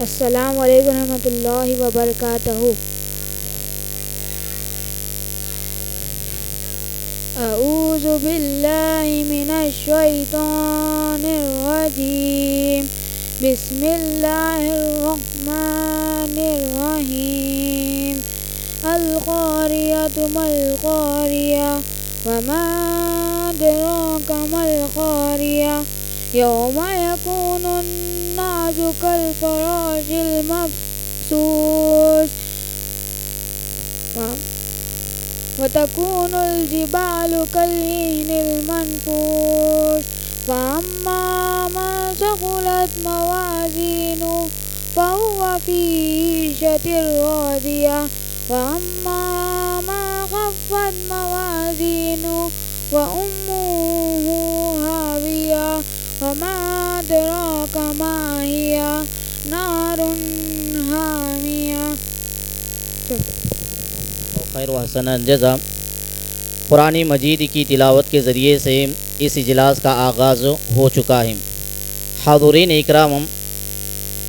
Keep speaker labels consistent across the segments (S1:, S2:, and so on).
S1: السلام علیکم ورحمۃ اللہ وبرکاتہ۔ اعوذ باللہ من الشیطان الرجیم، بسم اللہ الرحمن الرحیم۔ القاریۃ ما القاریہ وما ادراک ما القاریہ، یوم یکون الناس کالفراش المبثوث وتكون الجبال كالعهن المنفوش، فأما من ثقلت موازينه فهو في عيشة راضية، وأما من خفت موازينه فأمه هاوية، وما أدراك ما هي نار حامية۔
S2: خیر و حسن جزا۔ قرآن مجید کی تلاوت کے ذریعے سے اس اجلاس کا آغاز ہو چکا ہے۔ حاضرین اکرام،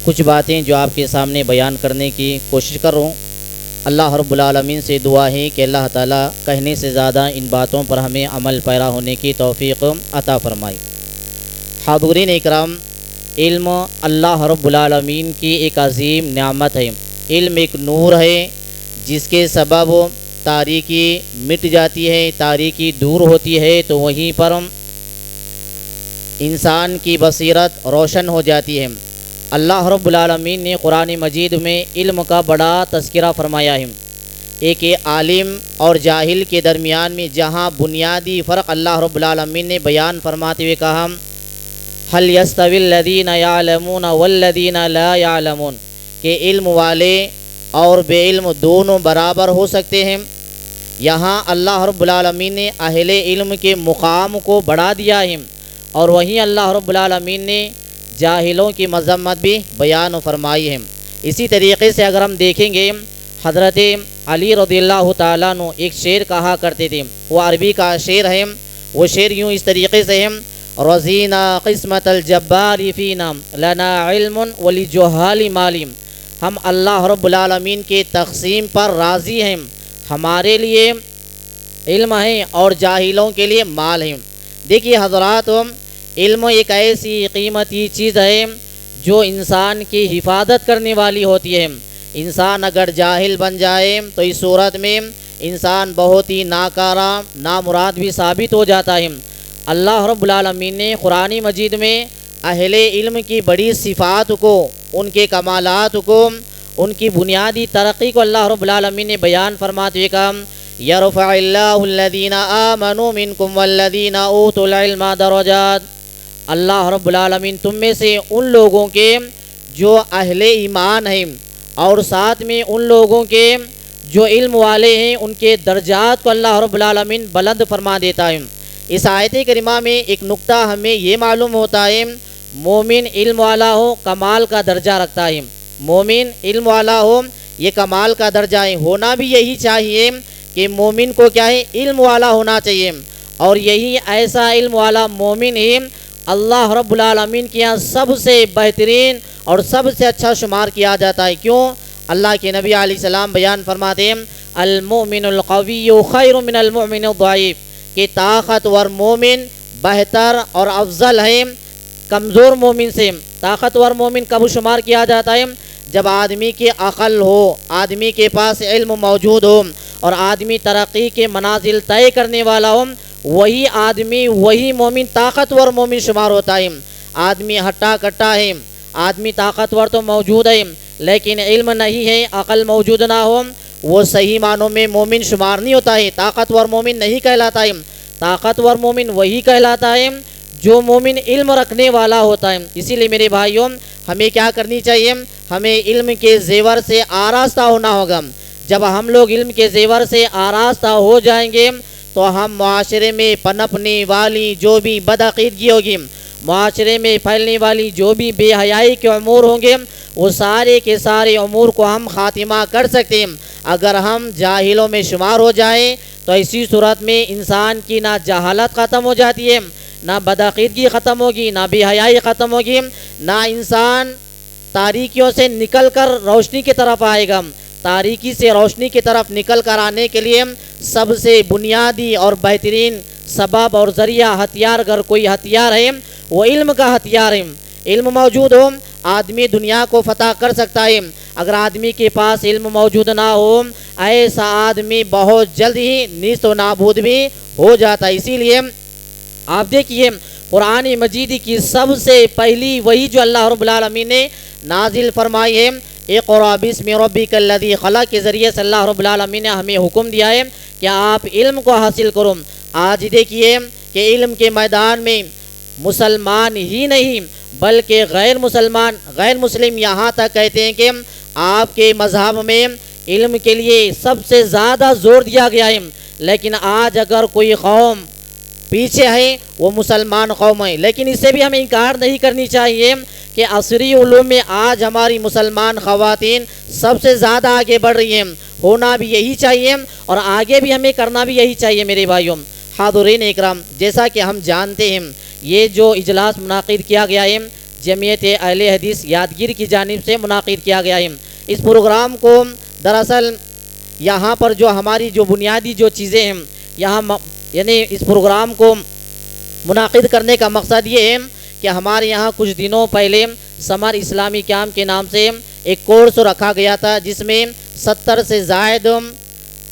S2: کچھ باتیں جو آپ کے سامنے بیان کرنے کی کوشش کر رہا ہوں۔ اللہ رب العالمین سے دعا ہے کہ اللہ تعالیٰ کہنے سے زیادہ ان باتوں پر ہمیں عمل پیرا ہونے کی توفیق عطا فرمائے۔ حاضرین اکرام، علم اللہ رب العالمین کی ایک عظیم نعمت ہے۔ علم ایک نور ہے جس کے سبب تاریکی مٹ جاتی ہے، تاریکی دور ہوتی ہے، تو وہیں پر انسان کی بصیرت روشن ہو جاتی ہے۔ اللہ رب العالمین نے قرآن مجید میں علم کا بڑا تذکرہ فرمایا ہے۔ ایک عالم اور جاہل کے درمیان میں جہاں بنیادی فرق اللہ رب العالمین نے بیان فرماتے ہوئے کہا، هل يستوي الذين يعلمون والذين لا يعلمون، کہ علم والے اور بے علم دونوں برابر ہو سکتے ہیں۔ یہاں اللہ رب العالمین نے اہل علم کے مقام کو بڑھا دیا ہے، اور وہیں اللہ رب العالمین نے جاہلوں کی مذمت بھی بیان فرمائی ہے۔ اسی طریقے سے اگر ہم دیکھیں گے، حضرت علی رضی اللہ تعالیٰ عنہ ایک شعر کہا کرتے تھے، وہ عربی کا شعر ہے۔ وہ شعر یوں اس طریقے سے ہے، رضینا قسمت الجبار فینا لنا علم ولجہال مالم، ہم اللہ رب العالمین کے تقسیم پر راضی ہیں، ہمارے لیے علم ہے اور جاہلوں کے لیے مال ہے۔ دیکھیے حضرات، علم ایک ایسی قیمتی چیز ہے جو انسان کی حفاظت کرنے والی ہوتی ہے۔ انسان اگر جاہل بن جائے تو اس صورت میں انسان بہت ہی ناکارہ نامراد بھی ثابت ہو جاتا ہے۔ اللہ رب العالمین نے قرآن مجید میں اہل علم کی بڑی صفات کو، ان کے کمالات کو، ان کی بنیادی ترقی کو اللہ رب العالمین نے بیان فرماتے ہوئے کہا، یرفع اللہ الذین آمنوا منکم والذین اوتوا العلم درجات، اللہ رب العالمین تم میں سے ان لوگوں کے جو اہل ایمان ہیں اور ساتھ میں ان لوگوں کے جو علم والے ہیں، ان کے درجات کو اللہ رب العالمین بلند فرما دیتا ہے۔ اس آیت کریمہ میں ایک نقطہ ہمیں یہ معلوم ہوتا ہے، مومن علم والا ہو کمال کا درجہ رکھتا ہے۔ مومن علم والا ہو یہ کمال کا درجہ ہے، ہونا بھی یہی چاہیے کہ مومن کو کیا ہے، علم والا ہونا چاہیے، اور یہی ایسا علم والا مومن ہی اللہ رب العالمین کے یہاں سب سے بہترین اور سب سے اچھا شمار کیا جاتا ہے۔ کیوں؟ اللہ کے نبی علیہ السلام بیان فرماتے ہیں، المؤمن القوی خیر من المؤمن الضعیف، کہ طاقتور مومن بہتر اور افضل ہے کمزور مومن سے۔ طاقتور مومن کب شمار کیا جاتا ہے؟ جب آدمی کی عقل ہو، آدمی کے پاس علم موجود ہو اور آدمی ترقی کے منازل طے کرنے والا ہو، وہی آدمی، وہی مومن طاقتور مومن شمار ہوتا ہے۔ آدمی ہٹا کٹا ہے، آدمی طاقتور تو موجود ہے لیکن علم نہیں ہے، عقل موجود نہ ہو، وہ صحیح معنوں میں مومن شمار نہیں ہوتا ہے، طاقتور مومن نہیں کہلاتا ہے۔ طاقتور مومن وہی کہلاتا ہے جو مومن علم رکھنے والا ہوتا ہے۔ اسی لیے میرے بھائیوں، ہمیں کیا کرنی چاہیے؟ ہمیں علم کے زیور سے آراستہ ہونا ہوگا۔ جب ہم لوگ علم کے زیور سے آراستہ ہو جائیں گے تو ہم معاشرے میں پنپنے والی جو بھی بدعقیدگی ہوگی، معاشرے میں پھیلنے والی جو بھی بے حیائی کے امور ہوں گے، وہ سارے کے سارے امور کو ہم خاتمہ کر سکتے ہیں۔ اگر ہم جاہلوں میں شمار ہو جائیں تو اسی صورت میں انسان کی نہ جہالت ختم ہو جاتی ہے، نہ بدعقیدگی ختم ہوگی، نہ بے حیائی ختم ہوگی، نہ انسان تاریکیوں سے نکل کر روشنی کی طرف آئے گا۔ تاریکی سے روشنی کی طرف نکل کر آنے کے لیے سب سے بنیادی اور بہترین سبب اور ذریعہ ہتھیار، اگر کوئی ہتھیار ہے وہ علم کا ہتھیار ہے۔ علم موجود ہو آدمی دنیا کو فتح کر سکتا ہے۔ اگر آدمی کے پاس علم موجود نہ ہو ایسا آدمی بہت جلد ہی نیست و نابود بھی ہو جاتا ہے۔ اسی لیے آپ دیکھیے قرآن مجید کی سب سے پہلی وحی جو اللہ رب العالمین نے نازل فرمائی ہے، اقرأ بسم ربک الذی خلق کے ذریعے سے اللہ رب العالمین نے ہمیں حکم دیا ہے کہ آپ علم کو حاصل کرو۔ آج دیکھیے کہ علم کے میدان میں مسلمان ہی نہیں بلکہ غیر مسلم یہاں تک کہتے ہیں کہ آپ کے مذہب میں علم کے لیے سب سے زیادہ زور دیا گیا ہے، لیکن آج اگر کوئی قوم پیچھے ہے وہ مسلمان قوم ہے۔ لیکن اس سے بھی ہمیں انکار نہیں کرنی چاہیے کہ عصری علوم میں آج ہماری مسلمان خواتین سب سے زیادہ آگے بڑھ رہی ہیں۔ ہونا بھی یہی چاہیے اور آگے بھی ہمیں کرنا بھی یہی چاہیے۔ میرے بھائیوں حاضرین اکرام، جیسا کہ ہم جانتے ہیں یہ جو اجلاس منعقد کیا گیا ہے جمعیت اہل حدیث یادگیر کی جانب سے منعقد کیا گیا ہے۔ اس پروگرام کو دراصل یہاں پر جو ہماری جو بنیادی جو چیزیں ہیں یہاں یعنی اس پروگرام کو منعقد کرنے کا مقصد یہ ہے کہ ہمارے یہاں کچھ دنوں پہلے سمر اسلامی کیمپ کے نام سے ایک کورس رکھا گیا تھا جس میں 70 سے زائد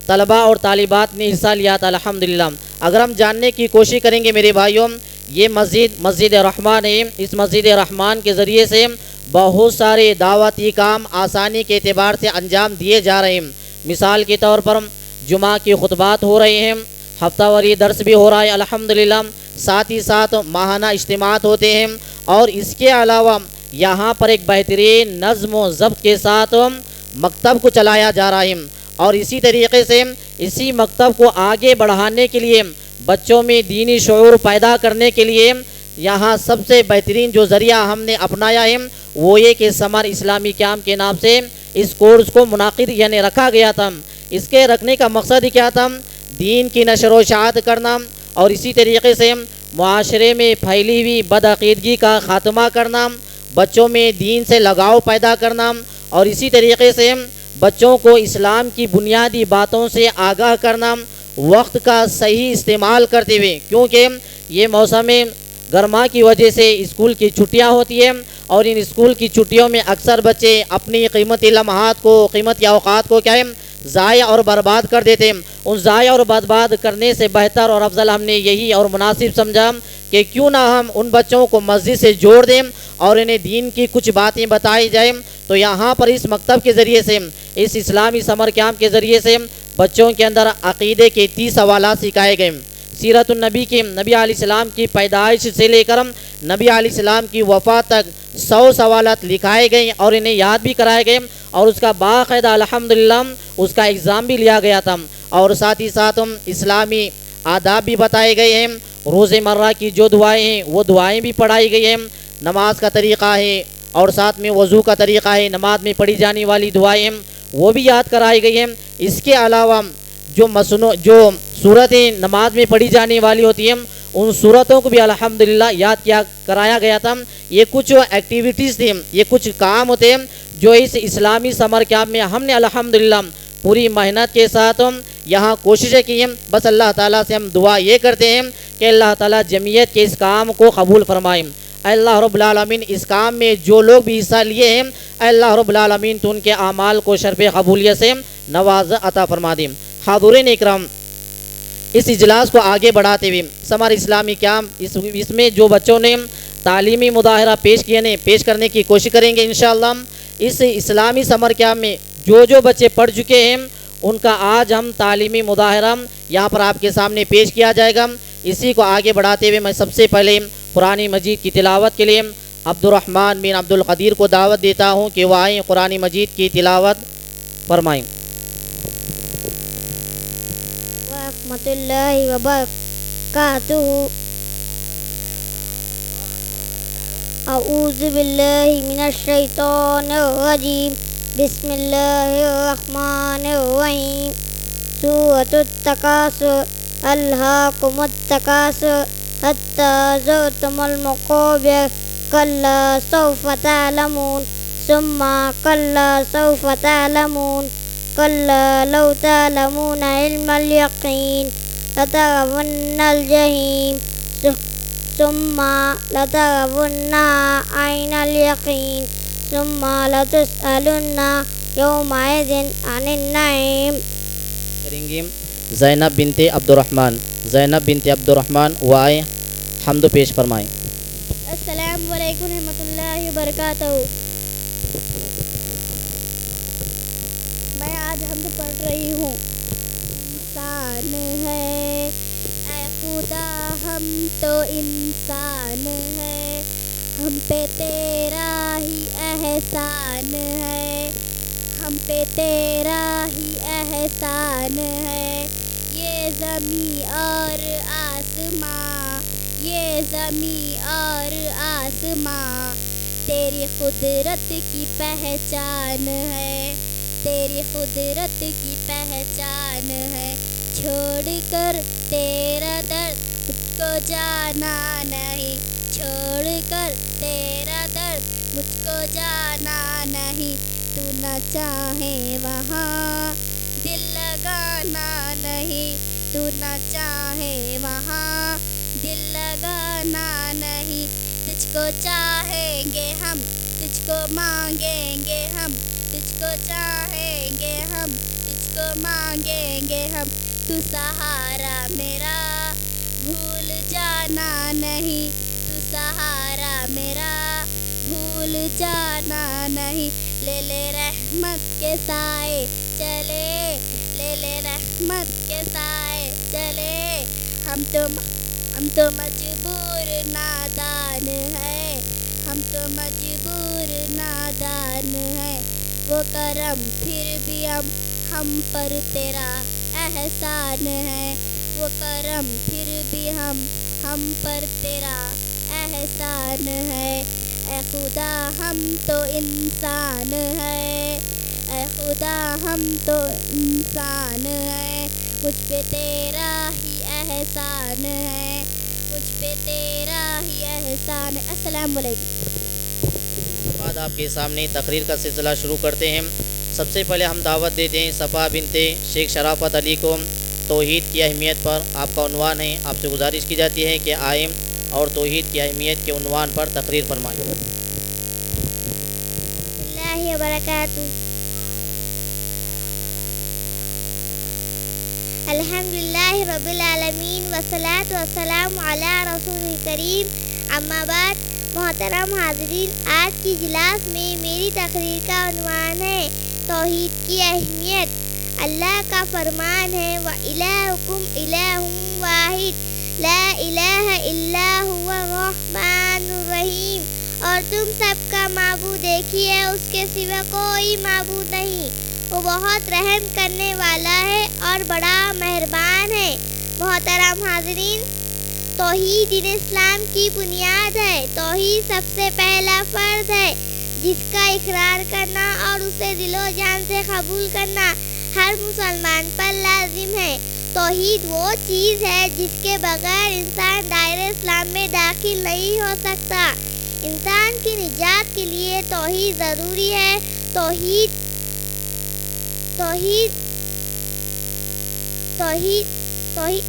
S2: طلباء اور طالبات نے حصہ لیا تھا الحمدللہ۔ اگر ہم جاننے کی کوشش کریں گے میرے بھائیوں، یہ مسجد رحمان ہے۔ اس مسجد رحمان کے ذریعے سے بہت سارے دعوتی کام آسانی کے اعتبار سے انجام دیے جا رہے ہیں۔ مثال کے طور پر جمعہ کی خطبات ہو رہے ہیں، ہفتہ واری درس بھی ہو رہا ہے الحمدللہ، ساتھ ہی ساتھ ماہانہ اجتماعات ہوتے ہیں، اور اس کے علاوہ یہاں پر ایک بہترین نظم و ضبط کے ساتھ مکتب کو چلایا جا رہا ہے۔ اور اسی طریقے سے اسی مکتب کو آگے بڑھانے کے لیے بچوں میں دینی شعور پیدا کرنے کے لیے یہاں سب سے بہترین جو ذریعہ ہم نے اپنایا ہے وہ یہ کہ سمر اسلامی کیمپ کے نام سے اس کورس کو منعقد یعنی رکھا گیا تھا۔ اس کے رکھنے کا مقصد کیا تھا؟ دین کی نشر و اشاعت کرنا اور اسی طریقے سے معاشرے میں پھیلی ہوئی بدعقیدگی کا خاتمہ کرنا، بچوں میں دین سے لگاؤ پیدا کرنا، اور اسی طریقے سے بچوں کو اسلام کی بنیادی باتوں سے آگاہ کرنا، وقت کا صحیح استعمال کرتے ہوئے، کیونکہ یہ موسم گرما کی وجہ سے اسکول کی چھٹیاں ہوتی ہیں اور ان اسکول کی چھٹیوں میں اکثر بچے اپنی قیمتی لمحات کو، قیمتی اوقات کو کیا ہے ضائع اور برباد کر دیتے ہیں۔ ان ضائع اور برباد کرنے سے بہتر اور افضل ہم نے یہی اور مناسب سمجھا کہ کیوں نہ ہم ان بچوں کو مسجد سے جوڑ دیں اور انہیں دین کی کچھ باتیں بتائی جائیں۔ تو یہاں پر اس مکتب کے ذریعے سے، اس اسلامی سمر کیمپ کے ذریعے سے بچوں کے اندر عقیدے کے 30 سوالات سکھائے گئے، سیرت النبی کی، نبی علیہ السلام کی پیدائش سے لے کر نبی علیہ السلام کی وفات تک 100 سوالات لکھائے گئے اور انہیں یاد بھی کرائے گئے، اور اس کا باقاعدہ الحمدللہ اس کا ایگزام بھی لیا گیا تھا، اور ساتھ ہی ساتھ اسلامی آداب بھی بتائے گئے ہیں۔ روز مرہ کی جو دعائیں ہیں وہ دعائیں بھی پڑھائی گئی ہیں، نماز کا طریقہ ہے اور ساتھ میں وضو کا طریقہ ہے، نماز میں پڑھی جانے والی دعائیں وہ بھی یاد کرائی گئی ہیں۔ اس کے علاوہ جو صورتیں نماز میں پڑھی جانے والی ہوتی ہیں ان صورتوں کو بھی الحمدللہ یاد کرایا گیا تھا۔ یہ کچھ ایکٹیویٹیز تھیں، یہ کچھ کام ہوتے ہیں جو اس اسلامی سمر کیمپ میں ہم نے الحمدللہ پوری محنت کے ساتھ یہاں کوششیں کی ہیں۔ بس اللہ تعالیٰ سے ہم دعا یہ کرتے ہیں کہ اللہ تعالیٰ جمعیت کے اس کام کو قبول فرمائیں۔ اے اللہ رب العالمین اس کام میں جو لوگ بھی حصہ لیے ہیں اے اللہ رب العالمین تو ان کے اعمال کو شرف قبولیت سے نواز عطا فرما دیں۔ حاضرین اکرام، اس اجلاس کو آگے بڑھاتے ہوئے سمر اسلامی کیمپ اس میں جو بچوں نے تعلیمی مظاہرہ پیش کرنے کی کوشش کریں گے انشاءاللہ۔ اس اسلامی سمر کیمپ میں جو بچے پڑھ چکے ہیں ان کا آج ہم تعلیمی مظاہرہ یہاں پر آپ کے سامنے پیش کیا جائے گا۔ اسی کو آگے بڑھاتے ہوئے میں سب سے پہلے قرآن مجید کی تلاوت کے لیے عبد الرحمن بن عبد القدیر کو دعوت دیتا ہوں کہ وہ آئیں قرآن مجید کی تلاوت فرمائیں۔
S1: ورحمۃ اللہ وبرکاتہ۔ اعوذ باللہ من الشیطان الرجیم، بسم اللہ الرحمن الرحیم۔ سورۃ التکاثر، الہاکم التکاثر حتی زرتم المقابر، کلا سوف تعلمون ثم كلا سوف تعلمون كلا لو تعلمون علم اليقين لترون الجحيم ثم لترونها عين اليقين ثم لتسألن يومئذ عن النعيم.
S2: کریں گے زینب بنت عبد الرحمن وہ آئے حمد پیش فرمائیں.
S1: السلام علیکم ورحمۃ اللہ وبرکاتہ. میں آج حمد پڑھ رہی ہوں. انسان ہے اے خدا ہم تو انسان ہے, ہم پہ تیرا ہی احسان ہے, ہم پہ تیرا ہی احسان ہے. یہ زمین اور آسماں, یہ زمین اور آسماں تیری قدرت کی پہچان ہے, تیری قدرت کی پہچان ہے. چھوڑ کر تیرا درد مجھ کو جانا نہیں, چھوڑ کر تیرا درد مجھ کو جانا نہیں. تو نہ چاہے وہاں دل لگانا نہیں, تو نہ چاہے وہاں دل لگانا نہیں. تجھ کو چاہیں گے ہم, تجھ کو مانگیں گے ہم, تجھ کو چاہیں گے ہم, تجھ کو مانگیں گے ہم. تو سہارا میرا بھول جانا نہیں, تو سہارا میرا بھول جانا نہیں. لے لے رحمت کے سائے چلے, لے لے رحمت کے سائے چلے. ہم تو مجبور نادان ہے, ہم تو مجبور نادان ہے. وہ کرم پھر بھی ہم پر تیرا احسان ہے, وہ کرم پھر بھی ہم پر تیرا احسان ہے. اے خدا ہم تو انسان ہے, اے خدا ہم تو انسان ہے. مجھ پہ تیرا ہی احسان ہے, مجھ پہ تیرا ہی احسان ہے. السلام علیکم.
S2: بعد آپ کے سامنے تقریر کا سلسلہ شروع کرتے ہیں. سب سے پہلے ہم دعوت دیتے ہیں صفا بنت شیخ شرافت علی کو. توحید کی اہمیت پر آپ کا عنوان ہے, آپ سے گزارش کی جاتی ہے کہ آئیں اور توحید کی اہمیت کے عنوان پر تقریر فرمائیں.
S1: اللہ وبرکاتہ. الحمدللہ رب العالمین والصلاة والسلام علی رسول الکریم. اما بعد, محترم حاضرین, آج کی اجلاس میں میری تقریر کا عنوان ہے توحید کی اہمیت. اللہ کا فرمان ہے وَإِلَٰهُكُمْ إِلَٰهٌ وَاحِدٌ لَا إِلَٰهَ إِلَّا هُوَ الرَّحْمَٰنُ الرَّحِيمُ. اور تم سب کا معبود ایک ہی ہے, اس کے سوا کوئی معبود نہیں. وہ بہت رحم کرنے والا ہے اور بڑا مہربان ہے. محترم حاضرین, توحید دین اسلام کی بنیاد ہے. توحید سب سے پہلا فرض ہے جس کا اقرار کرنا اور اسے دل و جان سے قبول کرنا ہر مسلمان پر لازم ہے. توحید وہ چیز ہے جس کے بغیر انسان دائرہ اسلام میں داخل نہیں ہو سکتا. انسان کی نجات کے لیے توحید ضروری ہے.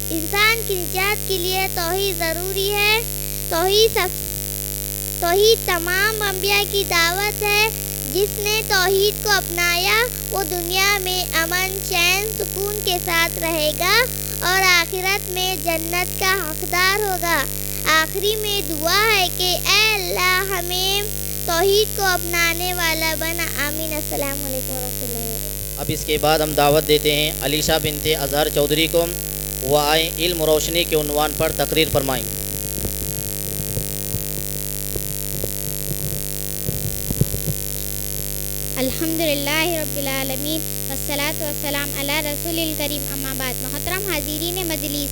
S1: انسان کی نجات کے لیے توحید ضروری ہے. توحید تمام انبیاء کی دعوت ہے. جس نے توحید کو اپنایا وہ دنیا میں امن, چین, سکون کے ساتھ رہے گا اور آخرت میں جنت کا حقدار ہوگا. آخری میں دعا ہے کہ اے اللہ ہمیں توحید کو اپنانے والا بنا. آمین. السلام علیکم ورحمۃ اللہ.
S2: اب اس کے بعد ہم دعوت دیتے ہیں علیشہ بنت اظہر چودھری کو. وہ آئیں علم و روشنی کے عنوان پر تقریر فرمائیں.
S1: الحمدللہ رب العالمین والصلاة والسلام علی رسول الکریم. اما بعد, محترم حاضرین مجلس,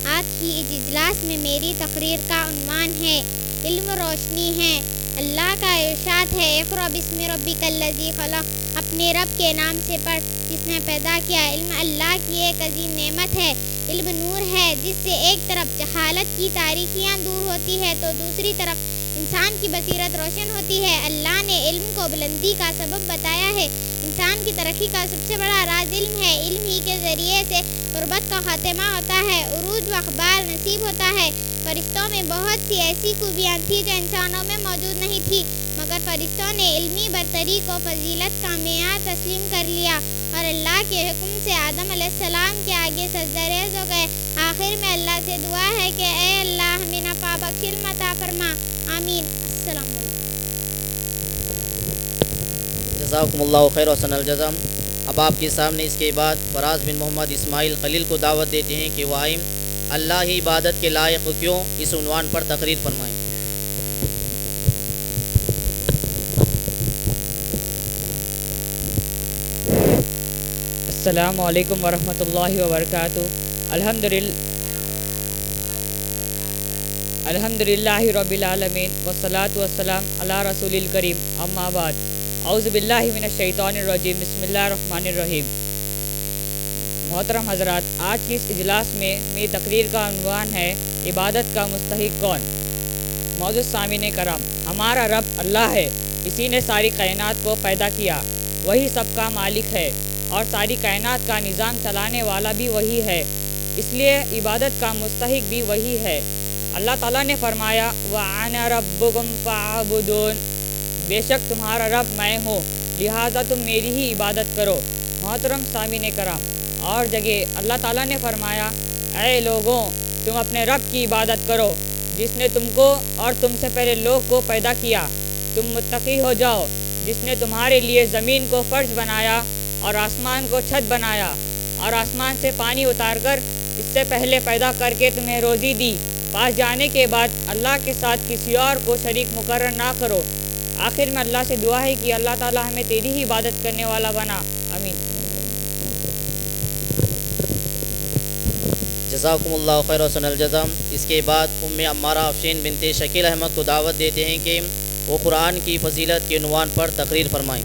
S1: آج کی اجلاس میں میری تقریر کا عنوان ہے علم روشنی ہے. اللہ کا ارشاد ہے اقرأ بسم ربک الذی خلق, اپنے رب کے نام سے پڑھ جس نے پیدا کیا. علم اللہ کی ایک عظیم نعمت ہے. علم نور ہے جس سے ایک طرف جہالت کی تاریکیاں دور ہوتی ہے تو دوسری طرف
S3: انسان کی بصیرت روشن ہوتی ہے۔ اللہ نے علم کو بلندی کا سبب بتایا ہے۔ انسان کی ترقی کا سب سے بڑا راز علم ہے۔ علم ہی کے ذریعے سے غربت کا خاتمہ ہوتا ہے، عروج و اقبال نصیب ہوتا ہے۔ فرشتوں میں بہت سی ایسی خوبیاں تھیں جو انسانوں میں موجود نہیں تھی، مگر فرشتوں نے علمی برتری کو فضیلت کا معیار تسلیم کر لیا اور اللہ کے حکم سے آدم علیہ السلام کے آگے سجدہ ریز ہو گئے۔ آخر میں اللہ سے دعا ہے کہ اے اللہ ہمیں نفع بخش علم عطا فرما، آمین۔ السلام علیکم۔
S2: جزاکم اللہ خیر و حسن الجزا۔ اب آپ کے سامنے اس کے بعد فراز بن محمد اسماعیل خلیل کو دعوت دیتے ہیں کہ وہ آئیں، اللہ ہی عبادت کے لائق کیوں، اس عنوان پر تقریر فرمائیں۔
S4: السلام علیکم ورحمۃ اللہ وبرکاتہ۔ الحمدللہ رب العالمین والصلاة والسلام علی رسول الکریم، اما بعد، اعوذ باللہ من الشیطان الرجیم، بسم اللہ الرحمن الرحیم۔ محترم حضرات، آج کی اس اجلاس میں میری تقریر کا عنوان ہے عبادت کا مستحق کون۔ معزز سامعین کرام، ہمارا رب اللہ ہے، اسی نے ساری کائنات کو پیدا کیا، وہی سب کا مالک ہے اور ساری کائنات کا نظام چلانے والا بھی وہی ہے، اس لیے عبادت کا مستحق بھی وہی ہے۔ اللہ تعالیٰ نے فرمایا وَأَنَا رَبُّكُمْ فَاعْبُدُونِ، بے شک تمہارا رب میں ہوں، لہٰذا تم میری ہی عبادت کرو۔ محترم سامعین کرام، اور جگہ اللہ تعالیٰ نے فرمایا اے لوگوں تم اپنے رب کی عبادت کرو جس نے تم کو اور تم سے پہلے لوگ کو پیدا کیا، تم متقی ہو جاؤ جس نے تمہارے لیے زمین کو فرش بنایا اور آسمان کو چھت بنایا اور آسمان سے پانی اتار کر اس سے پہلے پیدا کر کے تمہیں روزی دی، پاس جانے کے بعد اللہ کے ساتھ کسی اور کو شریک مقرر نہ کرو۔ آخر میں اللہ سے دعا ہے کہ اللہ تعالیٰ ہمیں تیری ہی عبادت کرنے والا بنا، آمین۔
S2: جزاکم اللہ خیر و حسن الجزا۔ اس کے بعد ام عمارہ افشین بنت شکیل احمد کو دعوت دیتے ہیں کہ وہ قرآن کی فضیلت کے عنوان پر تقریر فرمائیں۔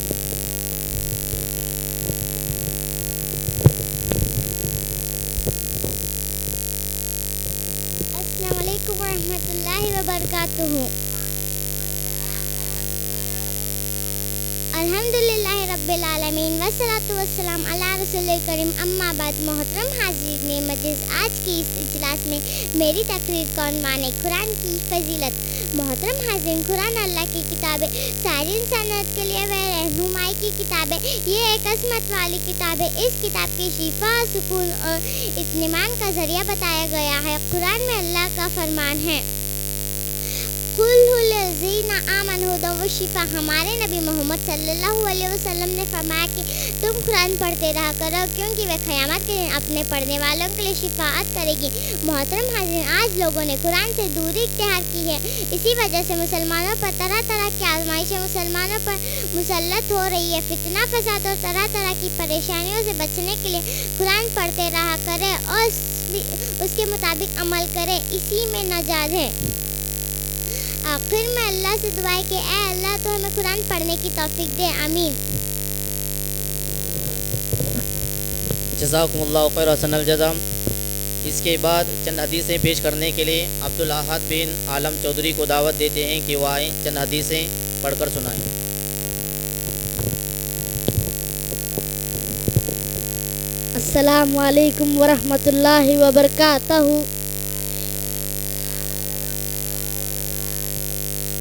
S1: السلام علیکم ورحمۃ اللہ وبرکاتہ۔ الحمدللہ رب العالمین والصلاة والسلام علی رسول الکریم، اما بعد۔ محترم حاضرین مجلس، آج کی اس اجلاس میں میری تقریر کا عنوان ہے قرآن کی فضیلت۔ محترم حاضرین، قرآن اللہ کی کتاب ہے، ساری انسانیت کے لیے وہ رہنمائی کی کتاب ہے، یہ ایک عظمت والی کتاب ہے۔ اس کتاب کی شفا، سکون اور اطمینان کا ذریعہ بتایا گیا ہے۔ قرآن میں اللہ کا فرمان ہے قُلْ هُوَ الَّذِينَ آمَنُوا هُدًى وَشِفَاءٌ۔ ہمارے نبی محمد صلی اللہ علیہ وسلم نے فرمایا کہ تم قرآن پڑھتے رہا کرو کیونکہ وہ قیامت کے دن اپنے پڑھنے والوں کے لیے شفاعت کرے گی۔ محترم حاضرین، آج لوگوں نے قرآن سے دوری اختیار کی ہے، اسی وجہ سے مسلمانوں پر طرح طرح کی آزمائشیں مسلمانوں پر مسلط ہو رہی ہے۔ فتنہ فساد اور طرح طرح کی پریشانیوں سے بچنے کے لیے قرآن پڑھتے رہا کرے اور اس کے مطابق عمل کرے، اسی میں نجات ہے۔ آخر میں اللہ سے دعا ہے کہ اے اللہ تو ہمیں قرآن پڑھنے کی توفیق دے، آمین۔
S2: جزاکم اللہ خیر و حسن الجزا۔ اس کے بعد چند حدیثیں پیش کرنے کے لیے عبدالاحد بن عالم چودھری کو دعوت دیتے ہیں کہ وہ آئیں، چند حدیثیں پڑھ کر سنائیں۔
S5: السلام علیکم ورحمۃ اللہ وبرکاتہ۔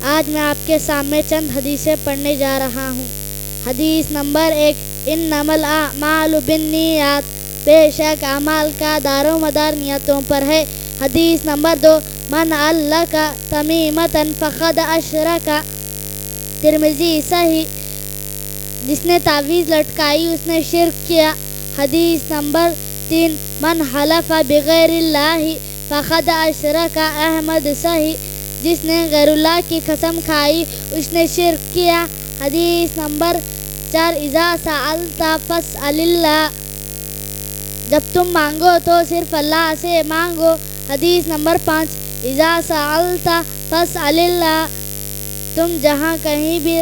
S5: آج میں آپ کے سامنے چند حدیثیں پڑھنے جا رہا ہوں۔ حدیث نمبر 1، انما الاعمال بالنیات، بے شک اعمال کا دار و مدار نیتوں پر ہے۔ حدیث نمبر 2، من علق تمیمۃ فقد اشرک، ترمذی صحیح، جس نے تعویذ لٹکائی اس نے شرک کیا۔ حدیث نمبر 3، من حلف بغیر اللہ فقد اشرک، احمد صحیح، جس نے غیر اللہ کی قسم کھائی اس نے شرک کیا۔ حدیث نمبر 4، اذا سألت فاسأل اللہ، جب تم مانگو تو صرف اللہ سے مانگو۔ حدیث نمبر 5، اذا سألت فاسأل اللہ، تم جہاں کہیں بھی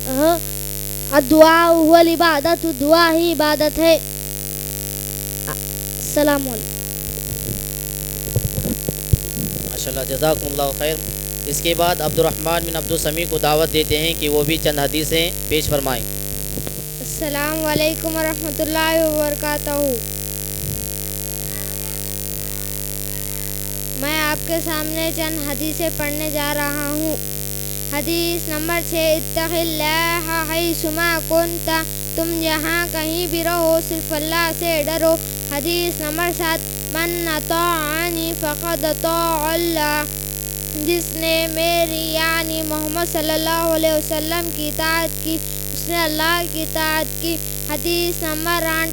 S5: ہو، الدعاء هو العبادت، دعا ہی عبادت ہے۔ السلام علیکم۔
S2: ماشاء اللہ، جزاکم اللہ خیر۔ اس کے بعد عبدالرحمن بن عبدالسمیع کو دعوت دیتے ہیں کہ وہ بھی چند حدیثیں پیش فرمائیں۔
S3: السلام علیکم ورحمۃ اللہ وبرکاتہ۔ میں آپ کے سامنے چند حدیثیں پڑھنے جا رہا ہوں۔ حدیث نمبر 6، اتق اللہ حیثما کنت، تم جہاں کہیں بھی رہو صرف اللہ سے ڈرو۔ حدیث نمبر 7، من اطاعنی فقد اطاع اللہ، جس نے میری یعنی محمد صلی اللہ علیہ وسلم کی اطاعت کی اس نے اللہ کی اطاعت کی۔ حدیث نمبر 8،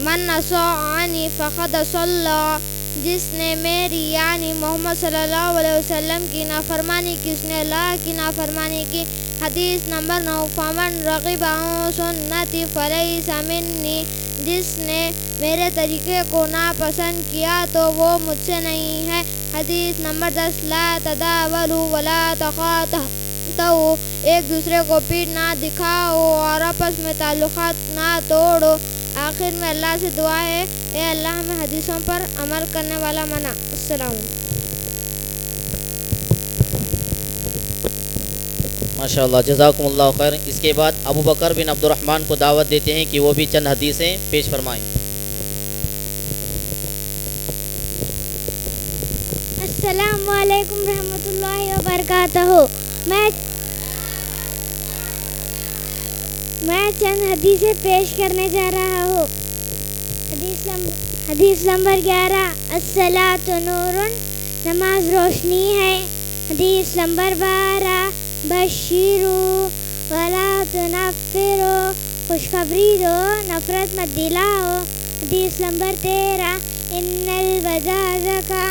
S3: من عصانی فقد عصی اللہ، جس نے میری یعنی محمد صلی اللہ علیہ وسلم کی نافرمانی کی اس نے اللہ کی نافرمانی کی۔ حدیث نمبر 9، فمن رغب عن سنتی فلیس منی، جس نے میرے طریقے کو ناپسند کیا تو وہ مجھ سے نہیں ہے۔ حدیث نمبر 10، لا تدابروا ولا تقاطعوا، ایک دوسرے کو پیٹ نہ دکھاؤ اور آپس میں تعلقات نہ توڑو۔ آخر میں اللہ سے دعا ہے، اے اللہ ہمیں حدیثوں پر عمل کرنے والا بنا۔ السلام علیکم۔
S2: ماشاءاللہ، جزاکم اللہ خیر۔ اس کے بعد ابو بکر بن عبدالرحمن کو دعوت دیتے ہیں کہ وہ بھی چند حدیثیں پیش فرمائیں۔
S1: السلام علیکم رحمۃ اللہ وبرکاتہ۔ میں چند حدیثیں پیش کرنے جا رہا ہوں۔ حدیث نمبر 11، الصلاۃ نور، نماز روشنی ہے۔ حدیث نمبر 12، بشیرو ولا تنفرو، خوشخبری دو نفرت مت دلاؤ۔ حدیث نمبر 13، ان البجاجہ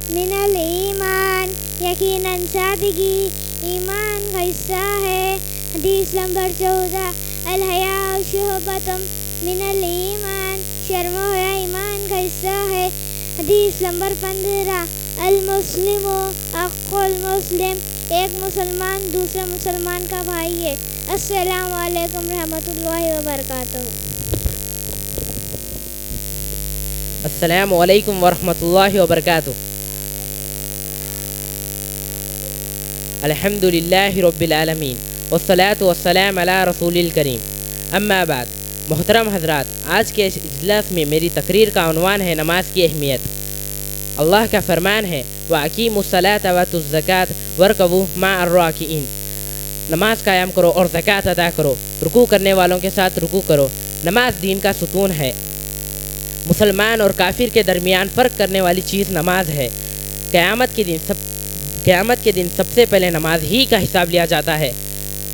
S1: من الایمان، یقیناً سادگی ایمان کا حصہ ہے۔ حدیث نمبر 14، الحیاء شعبۃ من الایمان، شرم و حیا ایمان کا حصہ ہے۔ حدیث نمبر 15، المسلم اخو المسلم، ایک مسلمان دوسرے مسلمان کا بھائی ہے۔ السلام علیکم رحمۃ اللہ وبرکاتہ۔
S6: السلام علیکم ورحمۃ اللہ وبرکاتہ۔ الحمد للہ رب العالمین والصلاة والسلام علی رسول الکریم، اما بعد۔ محترم حضرات، آج کے اجلاس میں میری تقریر کا عنوان ہے نماز کی اہمیت۔ اللہ کا فرمان ہے وَأَقِیمُوا الصَّلَاةَ وَآتُوا الزَّکَاةَ وَارْکَعُوا مَعَ الرَّاکِعِینَ، نماز قائم کرو اور زکوٰۃ ادا کرو، رکوع کرنے والوں کے ساتھ رکوع کرو۔ نماز دین کا ستون ہے۔ مسلمان اور کافر کے درمیان فرق کرنے والی چیز نماز ہے۔ قیامت کے دن سب سے پہلے نماز ہی کا حساب لیا جاتا ہے۔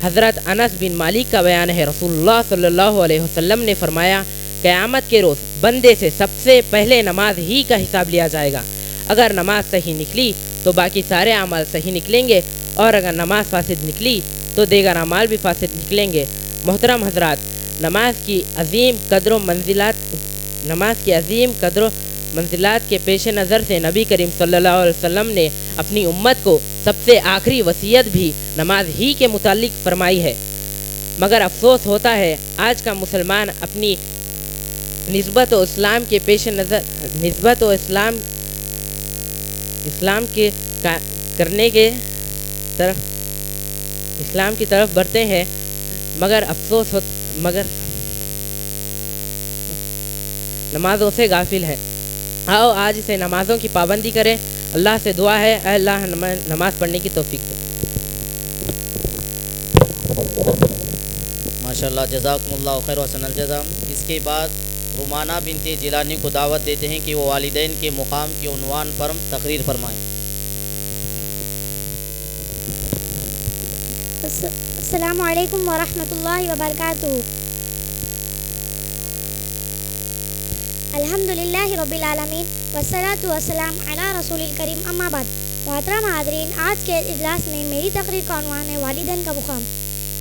S6: حضرت انس بن مالک کا بیان ہے، رسول اللہ صلی اللہ علیہ وسلم نے فرمایا، قیامت کے روز بندے سے سب سے پہلے نماز ہی کا حساب لیا جائے گا۔ اگر نماز صحیح نکلی تو باقی سارے اعمال صحیح نکلیں گے، اور اگر نماز فاسد نکلی تو دیگر اعمال بھی فاسد نکلیں گے۔ محترم حضرات، نماز کی عظیم قدر و منزلات کے پیش نظر سے نبی کریم صلی اللہ علیہ وسلم نے اپنی امت کو سب سے آخری وصیت بھی نماز ہی کے متعلق فرمائی ہے۔ مگر افسوس ہوتا ہے آج کا مسلمان اپنی نسبت و اسلام کے پیش نظر اسلام کے کرنے کے طرف اسلام کی طرف بڑھتے ہیں، مگر نمازوں سے غافل ہے۔ آؤ آج سے نمازوں کی پابندی کریں۔ اللہ سے دعا ہے، اے اللہ نماز پڑھنے کی توفیق دے۔
S2: ماشاءاللہ، جزاکم اللہ خیر و حسن الجزا۔ اس کے بعد رومانہ بنت جیلانی کو دعوت دیتے ہیں کہ وہ والدین کے مقام کے عنوان پر تقریر فرمائیں۔
S1: السلام علیکم ورحمۃ اللہ وبرکاتہ۔ الحمد للہ رب العالمین والصلاة والسلام علی رسول الکریم، اما بعد۔ محترم حاضرین، آج کے اجلاس میں میری تقریر کا عنوان ہے والدین کا مقام۔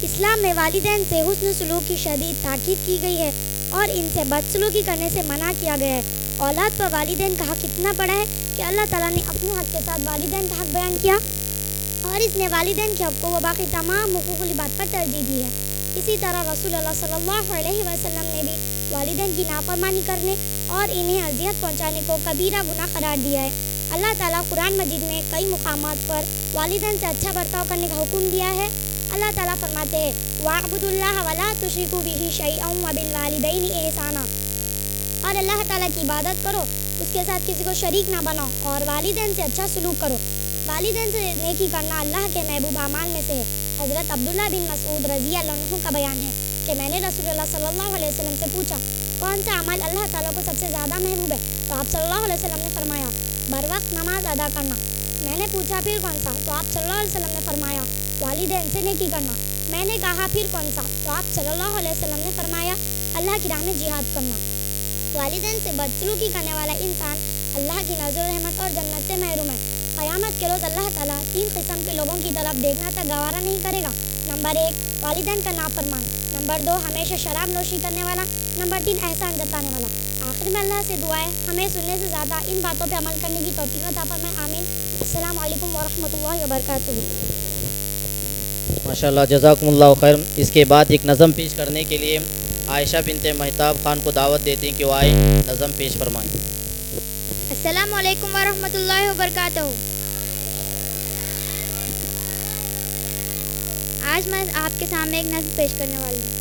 S1: اسلام میں والدین سے حسن سلوک کی شدید تاکید کی گئی ہے اور ان سے بدسلوکی کرنے سے منع کیا گیا ہے۔ اولاد پر والدین کا حق اتنا بڑا ہے کہ اللہ تعالیٰ نے اپنے حق کے ساتھ والدین کا حق بیان کیا، اور اس نے والدین کے حق کو وہ باقی تمام حقوق العباد پر ترجیح دی ہے۔ اسی طرح رسول اللہ صلی اللہ علیہ وسلم نے بھی والدین کی نافرمانی کرنے اور انہیں اذیت پہنچانے کو کبیرہ گناہ قرار دیا ہے۔
S3: اللہ تعالیٰ قرآن مجید میں کئی مقامات پر والدین سے اچھا برتاؤ کرنے کا حکم دیا ہے. اللہ تعالیٰ فرماتے ہیں وَاعْبُدُوا اللَّهَ وَلَا تُشْرِكُوا بِهِ شَيْئًا وَبِالْوَالِدَيْنِ إِحْسَانًا. اور اللہ تعالیٰ کی عبادت کرو, اس کے ساتھ کسی کو شریک نہ بناؤ, اور والدین سے اچھا سلوک کرو. والدین سے نیکی کرنا اللہ کے محبوب اعمال میں سے ہے. حضرت عبداللہ بن مسعود رضی اللہ عنہ کا بیان ہے کہ میں نے رسول اللہ صلی اللہ علیہ وسلم سے پوچھا کون سا عمل اللہ تعالیٰ کو سب سے زیادہ محبوب ہے, تو آپ صلی اللہ علیہ وسلم نے فرمایا بر وقت نماز ادا کرنا. میں نے پوچھا پھر کون سا, تو آپ صلی اللہ علیہ وسلم نے فرمایا والدین سے نیکی کرنا. میں نے کہا پھر کون سا, تو آپ صلی اللہ علیہ وسلم نے فرمایا اللہ کی راہ میں جہاد کرنا. والدین سے بدسلوکی کرنے والا انسان اللہ کی نظر و رحمت اور جنت سے محروم ہے. قیامت کے روز اللہ تعالیٰ 3 قسم کے لوگوں کی طرف دیکھنا تک گوارا نہیں کرے گا. نمبر 1 والدین کا نافرمان, نمبر 2 ہمیشہ شراب نوشی کرنے والا, نمبر 3 احسان جتانے والا. آخر میں اللہ سے دعا ہے ہمیں سننے سے زیادہ ان باتوں پہ عمل کرنے کی توفیق عطا فرمائے. آمین. السلام علیکم ورحمۃ اللہ وبرکاتہ.
S2: ماشاءاللہ جزاکم اللہ خیر. اس کے بعد ایک نظم پیش کرنے کے لیے عائشہ بنت مہتاب خان کو دعوت دیتے ہیں کہ وہ آئے نظم پیش فرمائیں.
S3: السلام علیکم ورحمۃ اللہ وبرکاتہ. آج میں آپ کے سامنے ایک نظم پیش کرنے والی ہوں.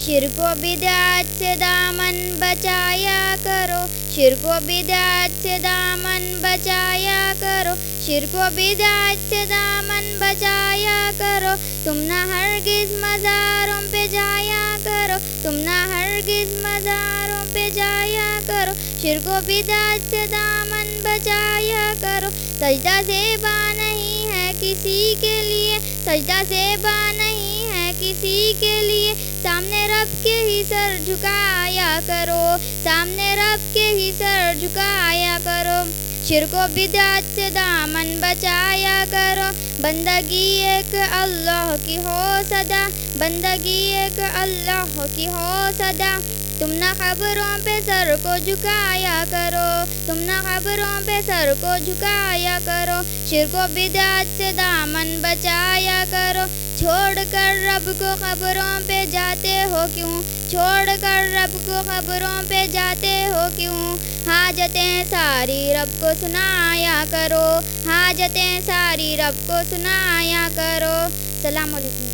S3: شرک و بدعت سے دامن بچایا کرو, شرک و بدعت سے دامن بچایا کرو, شرک و بدعت سے دامن بچایا کرو. تم نہ ہرگز مزاروں پہ جایا کرو, تم نہ ہرگز مزاروں پہ جایا کرو. شرک و بدعت سے دامن بچایا کرو. سجدہ زیبا نہیں ہے کسی کے لیے, سجدہ زیبا نہیں ہے کسی کے لیے. سامنے رب کے ہی سر جھکایا کرو, سامنے رب کے ہی سر جھکایا کرو. شرک و بدعت سے دامن بچایا کرو. بندگی ایک اللہ کی ہو صدا, بندگی ایک اللہ کی ہو صدا. تم نہ خبروں پہ سر کو جھکایا کرو, تم نہ خبروں پہ سر کو جھکایا کرو. شرک و بدعت سے دامن بچایا کرو. چھوڑ کر رب کو خبروں پہ جاتے ہو کیوں, چھوڑ کر رب کو خبروں پہ جاتے ہو کیوں. حاجتیں ساری رب کو سنایا کرو, حاجتیں ساری رب کو سنایا کرو. السلام علیکم.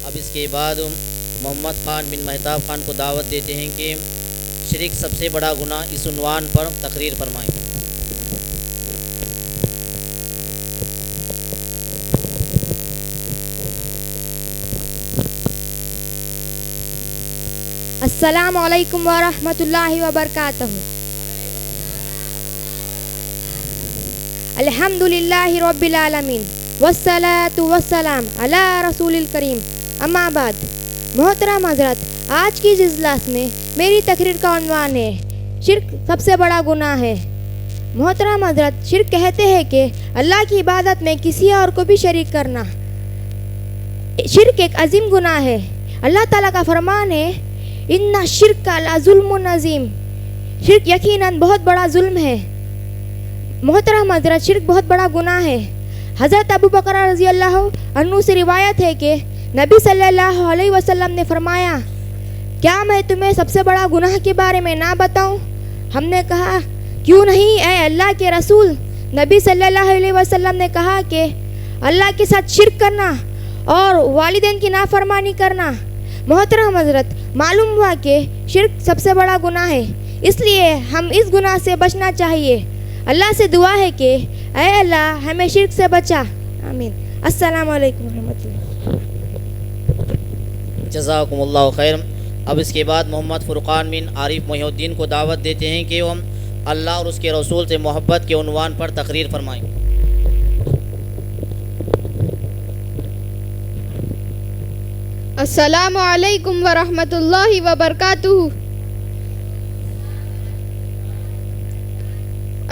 S2: اب اس کے بعد محمد خان بن مہتاب خان کو دعوت دیتے ہیں کہ شرک سب سے بڑا گناہ اس عنوان پر تقریر فرمائیں.
S7: السلام علیکم ورحمۃ اللہ وبرکاتہ. الحمد للہ رب العالمین والصلاة والسلام علی رسول الکریم. اما بعد, محترم حضرات, آج کی اجلاس میں میری تقریر کا عنوان ہے شرک سب سے بڑا گناہ ہے. محترم حضرات, شرک کہتے ہیں کہ اللہ کی عبادت میں کسی اور کو بھی شریک کرنا. شرک ایک عظیم گناہ ہے. اللہ تعالیٰ کا فرمان ہے ان الشرک لظلم عظیم, شرک یقیناً بہت بڑا ظلم ہے. محترم حضرت, شرک بہت بڑا گناہ ہے. حضرت ابو بکر رضی اللہ عنہ سے روایت ہے کہ نبی صلی اللہ علیہ وسلم نے فرمایا کیا میں تمہیں سب سے بڑا گناہ کے بارے میں نہ بتاؤں. ہم نے کہا کیوں نہیں اے اللہ کے رسول. نبی صلی اللہ علیہ وسلم نے کہا کہ اللہ کے ساتھ شرک کرنا اور والدین کی نافرمانی کرنا. محترم حضرت, معلوم ہوا کہ شرک سب سے بڑا گناہ ہے, اس لیے ہم اس گناہ سے بچنا چاہیے. اللہ سے دعا ہے کہ اے اللہ ہمیں شرک سے بچا. آمین. السلام علیکم ورحمۃ اللہ.
S2: جزاکم اللہ خیر. اب اس کے بعد محمد فرقان بن عارف محی الدین کو دعوت دیتے ہیں کہ وہ اللہ اور اس کے رسول سے محبت کے عنوان پر تقریر فرمائیں.
S8: السلام علیکم ورحمۃ اللہ وبرکاتہ.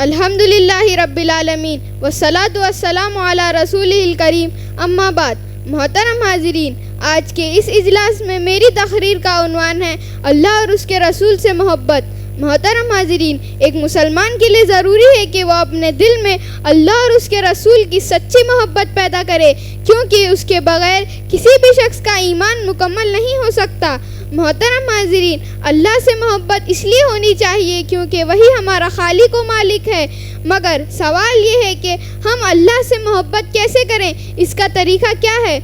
S8: الحمد للہ رب العالمین والصلاة والسلام علی رسول الکریم. اما بعد, محترم حاضرین, آج کے اس اجلاس میں میری تقریر کا عنوان ہے اللہ اور اس کے رسول سے محبت. محترم حاضرین, ایک مسلمان کے لیے ضروری ہے کہ وہ اپنے دل میں اللہ اور اس کے رسول کی سچی محبت پیدا کرے, کیونکہ اس کے بغیر کسی بھی شخص کا ایمان مکمل نہیں ہو سکتا. محترم حاضرین، اللہ سے محبت اس لیے ہونی چاہیے کیونکہ وہی ہمارا خالق و مالک ہے، مگر سوال یہ ہے کہ ہم اللہ سے محبت کیسے کریں، اس کا طریقہ کیا ہے؟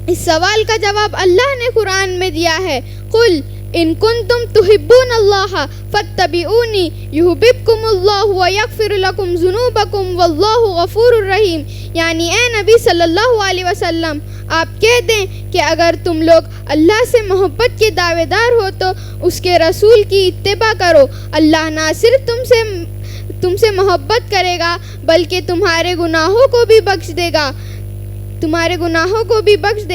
S8: اس سوال کا جواب اللہ نے قرآن میں دیا ہے، قل ان کنتم تحبون اللہ فاتبعونی یحببکم اللہ ویغفر لکم ذنوبکم واللہ غفور الرحیم، یعنی اے نبی صلی اللہ علیہ وسلم آپ کہہ دیں کہ اگر تم لوگ اللہ سے محبت کے دعوے دار ہو تو اس کے رسول کی اتباع کرو، اللہ نہ صرف تم سے محبت کرے گا بلکہ تمہارے گناہوں کو بھی بخش دے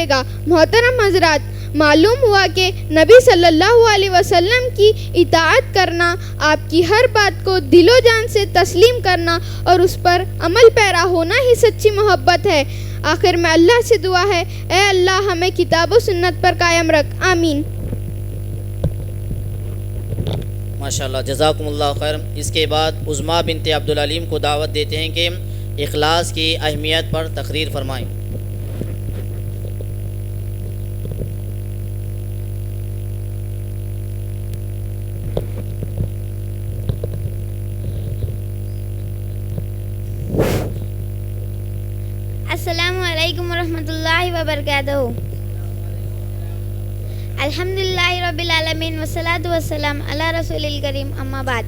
S8: گا۔ محترم حضرات، معلوم ہوا کہ نبی صلی اللہ علیہ وسلم کی اطاعت کرنا، آپ کی ہر بات کو دل و جان سے تسلیم کرنا اور اس پر عمل پیرا ہونا ہی سچی محبت ہے۔ آخر میں اللہ سے دعا ہے، اے اللہ ہمیں کتاب و سنت پر قائم رکھ، آمین۔
S2: ماشاءاللہ، جزاکم اللہ خیر۔ اس کے بعد عظمیٰ بنت عبدالعلیم کو دعوت دیتے ہیں کہ اخلاص کی اہمیت پر تقریر فرمائیں۔
S1: السلام علیکم ورحمۃ اللہ وبرکاتہ۔ الحمدللہ رب العالمین والصلاۃ والسلام علی رسول الکریم، اما بعد۔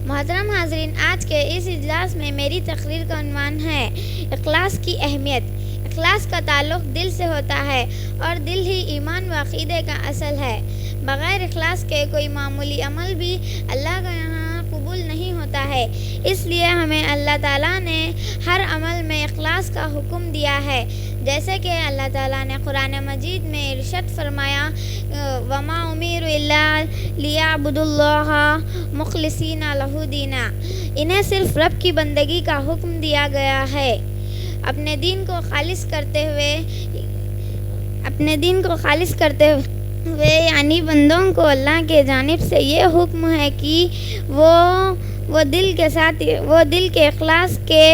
S1: محترم حاضرین، آج کے اس اجلاس میں میری تقریر کا عنوان ہے اخلاص کی اہمیت۔ اخلاص کا تعلق دل سے ہوتا ہے اور دل ہی ایمان و عقیدے کا اصل ہے۔ بغیر اخلاص کے کوئی معمولی عمل بھی اللہ کے یہاں قبول نہیں ہوتا ہے، اس لیے ہمیں اللہ تعالیٰ نے ہر عمل میں اخلاص کا حکم دیا ہے، جیسے کہ اللہ تعالیٰ نے قرآن مجید میں ارشاد فرمایا، وَمَا أُمِرُوا إِلَّا لِيَعْبُدُوا اللَّهَ مُخْلِصِينَ لَهُ دِينًا، انہیں صرف رب کی بندگی کا حکم دیا گیا ہے۔ اپنے دین کو خالص کرتے ہوئے یعنی بندوں کو اللہ کے جانب سے یہ حکم ہے کہ وہ دل کے اخلاص کے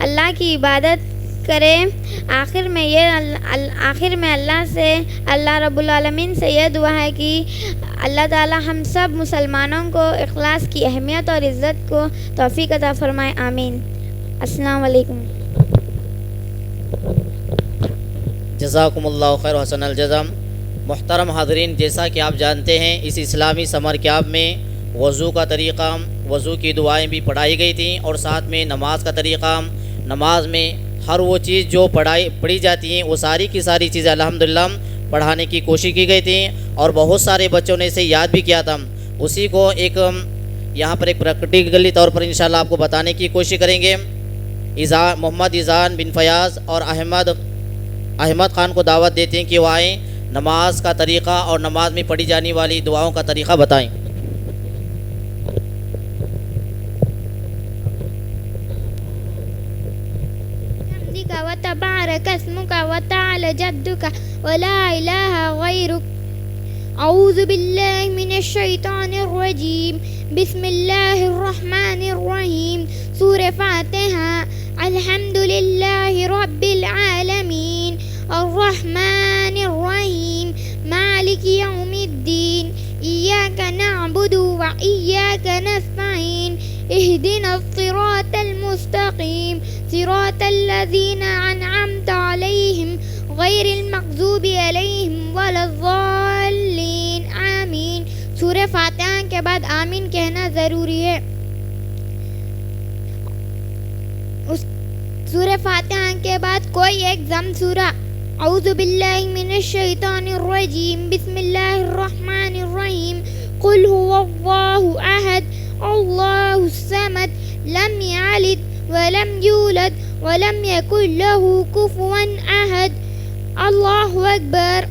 S1: اللہ کی عبادت کرے۔ آخر میں اللہ رب العالمین سے یہ دعا ہے کہ اللہ تعالی ہم سب مسلمانوں کو اخلاص کی اہمیت اور عزت کو توفیق عطا فرمائے، آمین۔ السلام علیکم۔
S2: جزاکم اللہ خیر و حسن الجزا۔ محترم حاضرین، جیسا کہ آپ جانتے ہیں اس اسلامی سمر کیمپ میں وضو کا طریقہ، وضو کی دعائیں بھی پڑھائی گئی تھیں اور ساتھ میں نماز کا طریقہ، نماز میں ہر وہ چیز جو پڑھی جاتی ہیں وہ ساری کی ساری چیزیں الحمدللہ پڑھانے کی کوشش کی گئی تھی اور بہت سارے بچوں نے اسے یاد بھی کیا تھا۔ اسی کو یہاں پر ایک پریکٹیکلی طور پر انشاءاللہ آپ کو بتانے کی کوشش کریں گے۔ محمد اذان بن فیاض اور احمد خان کو دعوت دیتے ہیں کہ وہ آئیں، نماز کا طریقہ اور نماز میں پڑھی جانے والی دعاؤں کا طریقہ بتائیں۔
S1: وتبارك اسمك وتعالى جدك ولا إله غيرك أعوذ بالله من الشيطان الرجيم بسم الله الرحمن الرحيم سورة فاتحة الحمد لله رب العالمين الرحمن الرحيم مالك يوم الدين إياك نعبد وإياك نستعين اهدنا الصراط المستقيم صراط الذين أنعمت عليهم غير المغضوب عليهم ولا الضالين آمین۔ سورہ فاتحہ کے بعد آمین کہنا ضروری ہے۔ سورہ فاتحہ کے بعد کوئی ایک ضم سورہ، اعوذ باللہ من الشیطان الرجیم بسم اللہ الرحمن الرحیم قل هو اللہ احد اللہ الصمد لم یلد ولم یولد ولم یکن له کفوا احد، اللہ اکبر۔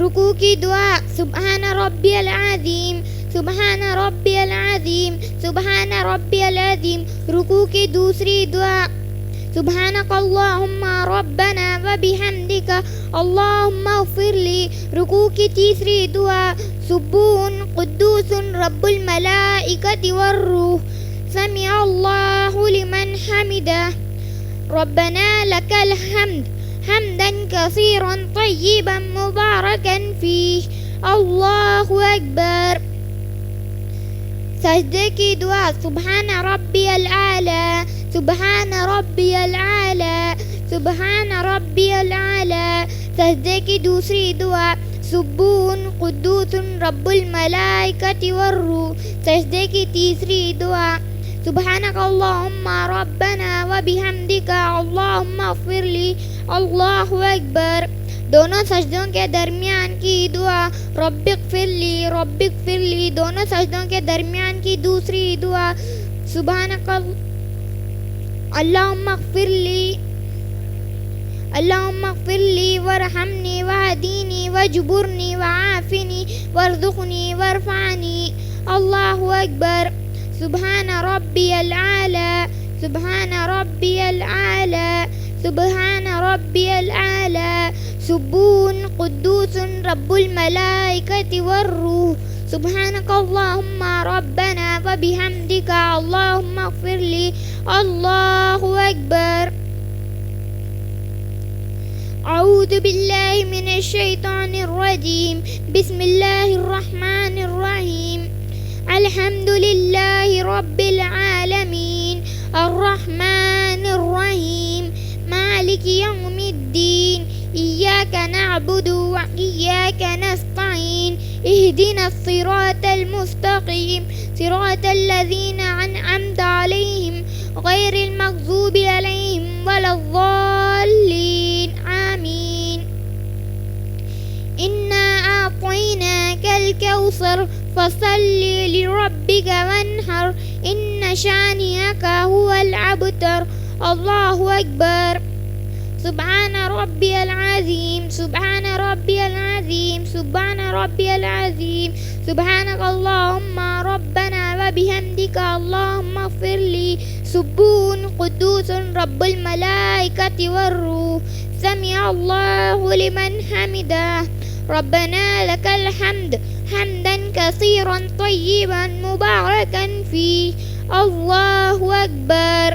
S1: رکوع کی دعا، سبحان ربی العظیم سبحان ربی العظیم سبحان ربی العظیم۔ رکوع کی دوسری دعا، سبحانک اللہم ربنا وبحمدک اللہم اغفر لی۔ رکوع کی تیسری دعا، سبحان قدوس رب الملائکۃ والروح سمع اللہ لمن حمدہ، ربنا لک الحمد
S3: حمدا كثيرا طيبا مباركا فيه. اللہ اکبر. سجدے کی دعا. سبحان ربی العالی، سبحان ربی العالی، سبحان ربی العالی. سجدے کی دوسری دعا. سبون قدوس رب الملائکۃ والروح. سجدے کی تیسری دعا. سبحانک اللہم ربنا وبحمدک اللہم اغفر لی. اللہ اکبر. دونوں سجدوں کے درمیان کی دعا. رب اغفر لی، رب اغفر لی. دونوں سجدوں کے درمیان کی دوسری دعا. سبحانک اللہم اغفر لی، اللہم اغفر لی وارحمنی واہدینی واجبرنی وعافنی وارزقنی وارفعنی. اللہ اکبر. سبحان ربی العالی، سبحان ربی العالی، سبحان ربی العالی. سبون قدوس رب الملائکۃ والروح. سبحانک اللہم ربنا وبحمدک اللہم اغفر لی. اللہ اکبر. اعوذ باللہ من الشیطان الرجیم. بسم اللہ الرحمن الرحیم. الحمد للہ رب العالمین الرحمن الرحیم مالک یوم الدین. إياك نعبد وإياك نستعين. اهدنا الصراط المستقيم صراط الذين أنعمت عليهم غير المغضوب عليهم ولا الضالين. آمين. إنا أعطيناك الكوثر فصل لربك وانحر إن شانئك هو الأبتر. الله أكبر. سبحان ربی العظیم، سبحان ربی العظیم، سبحان ربی العظیم. سبحانک اللہم ربنا وبحمدک اللہم اغفر لی. سبون قدوس رب الملائکۃ والروح. سمع اللہ لمن حمدہ. ربنا لک الحمد حمدا کثیرا طیبا مبارکا فیہ. اللہ اکبر.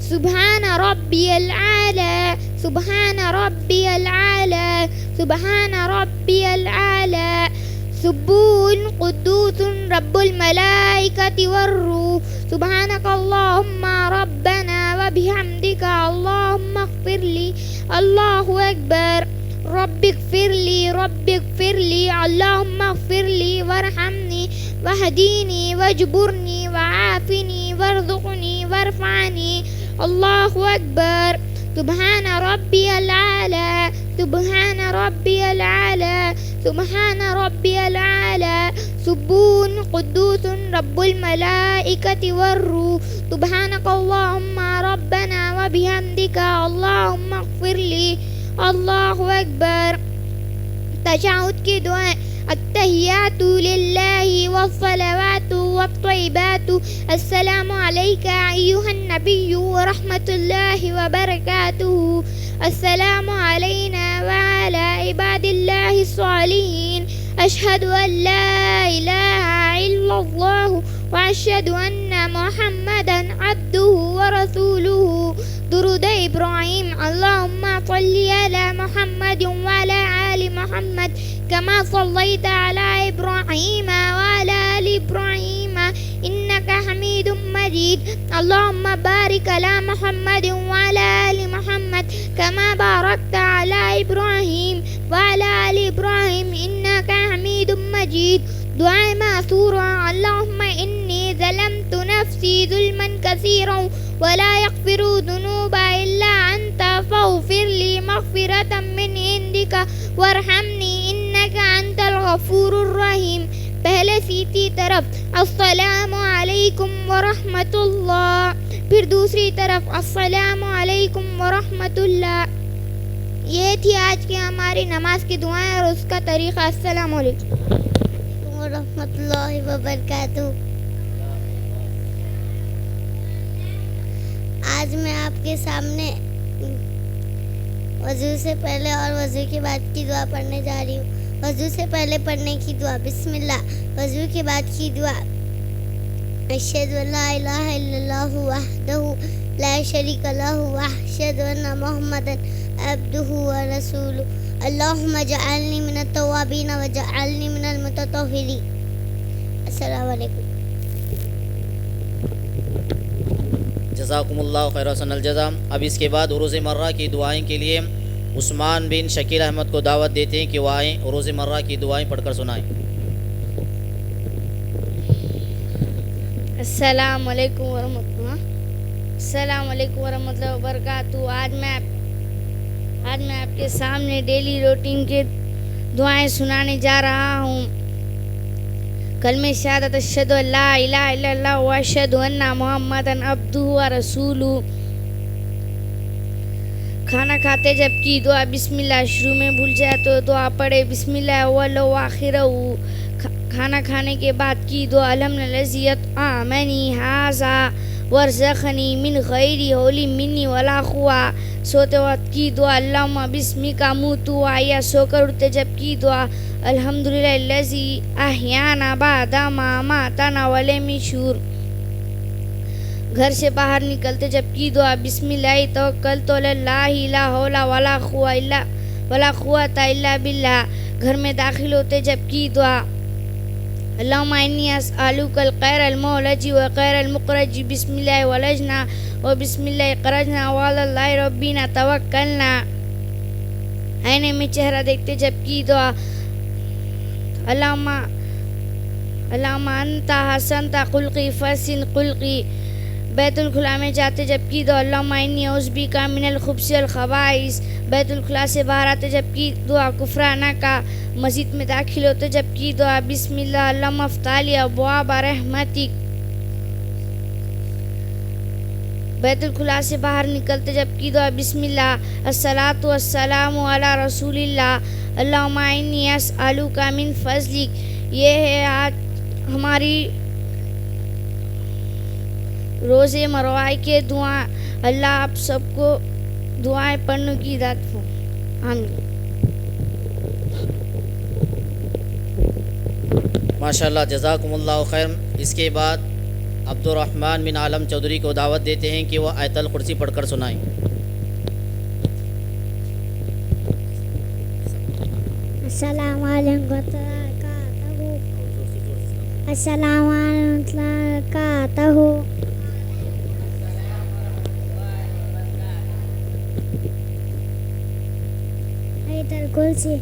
S3: سبحان ربی العالی، سبحان ربی العالی، سبحان ربی العالی. سبون قدوس رب الملائکۃ والروح. سبحانک اللہم ربنا وبحمدک اللہم اغفر لی. اللہ اکبر. رب اغفر لی، رب اغفر لی، اللہم اغفر لی وارحمنی واہدینی واجبرنی وعافنی وارزقنی وارفعنی. اللہ اکبر. سبحان ربی العالی، سبحان ربی العالی، سبحان ربی العالی. سبون قدوس رب الملائکۃ والروح. سبحانک اللہم ربنا وبحمدک اللہم اغفر لی. اللہ اکبر. تشہد کی دعائیں. التحیات للہ والصلوات والطیبات. السلام علیک ایہا النبی ورحمۃ اللہ وبرکاتہ. السلام علینا وعلی عباد اللہ الصالحین. اشہد ان لا الہ الا اللہ واشہد ان محمدا عبدہ ورسولہ. درود ابراہیم. اللہم صلی علی محمد وعلی آل محمد كما صليت على إبراهيم وعلى آل إبراهيم إنك حميد مجيد. اللهم بارك على محمد وعلى آل محمد كما باركت على إبراهيم وعلى آل إبراهيم إنك حميد مجيد. دعاء مأثورة. اللهم إني ظلمت نفسي ظلما كثيرا ولا يغفر الذنوب إلا أنت فاغفر لي مغفرة من عندك وارحمني إنك أنت الغفور الرحيم. پہلے سیدھی طرف السلام علیکم ورحمۃ اللہ، پھر دوسری طرف السلام علیکم ورحمۃ اللہ. یہ تھی آج کی ہماری نماز کی دعائیں اور اس کا طریقہ. السلام علیکم
S1: ورحمۃ اللہ وبرکاتہ. آج میں آپ کے سامنے وضو سے پہلے اور وضو کے بعد کی دعا پڑھنے جا رہی ہوں. وضو سے پہلے پڑھنے کی دعا بسم اللہ. وضو کے بعد کی دعا اشہد ان لا الہ الا اللہ وحدہ لا شریک لہ واشہد ان محمدا عبده ورسوله اللهم اجعلني من التوابين واجعلني من المتطهرين. السلام علیکم.
S2: جزاکم اللہ خیر حسن الجزا. اب اس کے بعد عروض مرہ کی دعائیں کے لیے عثمان بن شکیل احمد کو دعوت دیتے ہیں کہ وہ آئیں عروض مرہ کی دعائیں پڑھ کر سنائیں.
S5: السلام علیکم ورحمۃ اللہ. السلام علیکم ورحمۃ اللہ وبرکاتہ. آج میں آپ کے سامنے ڈیلی روٹین کے دعائیں سنانے جا رہا ہوں. کلمہ شہادت اشہد ان لا الہ الا اللہ و اشہد ان محمدن عبدہ و رسولہ. کھانا کھاتے جب کی دعا بسم اللہ. شروع میں بھول جائے تو دعا پڑھے بسم اللہ اول و آخر. کھانا کھانے کے بعد کی دعا الحمدللہ اطعمنی ھذا ورزقنی من غیر حول منی ولا قوہ. سوتے وقت کی دعا اللہم بسمک اموت و احیا. سو کر اٹھتے جب کی دعا الحمدللہ الذی احیانا بعد ما اماتنا ولم یشعر. گھر سے باہر نکلتے جب کی دعا بسم اللہ توکلت علی اللہ لا حول ولا قوۃ الا باللہ. گھر میں داخل ہوتے جب کی دعا اللہم انی اسألک الخیر المولج و خیر المخرج. بسم اللہ ولجنا و بسم اللہ خرجنا وعلی اللہ ربنا توکلنا. آئینے میں چہرہ دیکھتے جب کی دعا اللہم انت حسنت خلقی فحسن خلقی. بیت الخلاء میں جاتے جب کی دعا اللہم انی اعوذ بک من الخبث والخبائث. بیت الخلاء سے باہر آتے جب کی دعا کفرانہ کا. مسجد میں داخل ہوتے جب کی دعا بسم اللہ اللہم افتح لی ابواب رحمتک. بیت الخلاء سے باہر نکلتے جب کی دعا بسم اللہ الصلاۃ والسلام علی رسول اللہ. اللہم انی اسألک من فضلک. یہ ہے آج ہماری روزے مروائے کے دعائیں. اللہ آپ سب کو دعائیں پڑھنے کی ہدایت ہو. آمین.
S2: ماشاءاللہ جزاکم اللہ خیر. اس کے بعد عبد الرحمن بن عالم چودھری کو دعوت دیتے ہیں کہ وہ آیت الکرسی پڑھ کر سنائیں.
S1: السلام علیکم ورحمۃ اللہ وبرکاتہ. السلام علیکم ورحمۃ اللہ وبرکاتہ. آیت الکرسی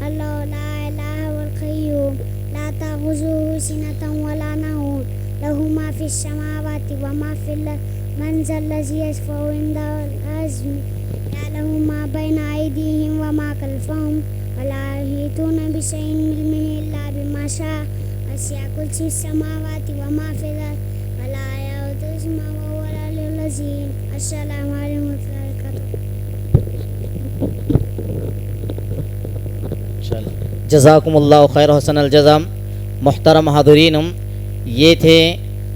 S1: اللہ لا الہ والقیوم لا تأخذه سنة ولا نوم له ما في السماوات وما في الأرض من ذا الذي يشفع عنده إلا يعلم ما بين أيديهم وما خلفهم ولا يحيطون بشيء من علمه إلا بما شاء وسع كرسيه السماوات وما في الأرض ولا يؤوده حفظهما وهو العلي العظيم. السلام عليكم ورحمة الله وبركاته.
S2: جزاکم اللہ خیر حسن الجزا. محترم حاضرین، یہ تھے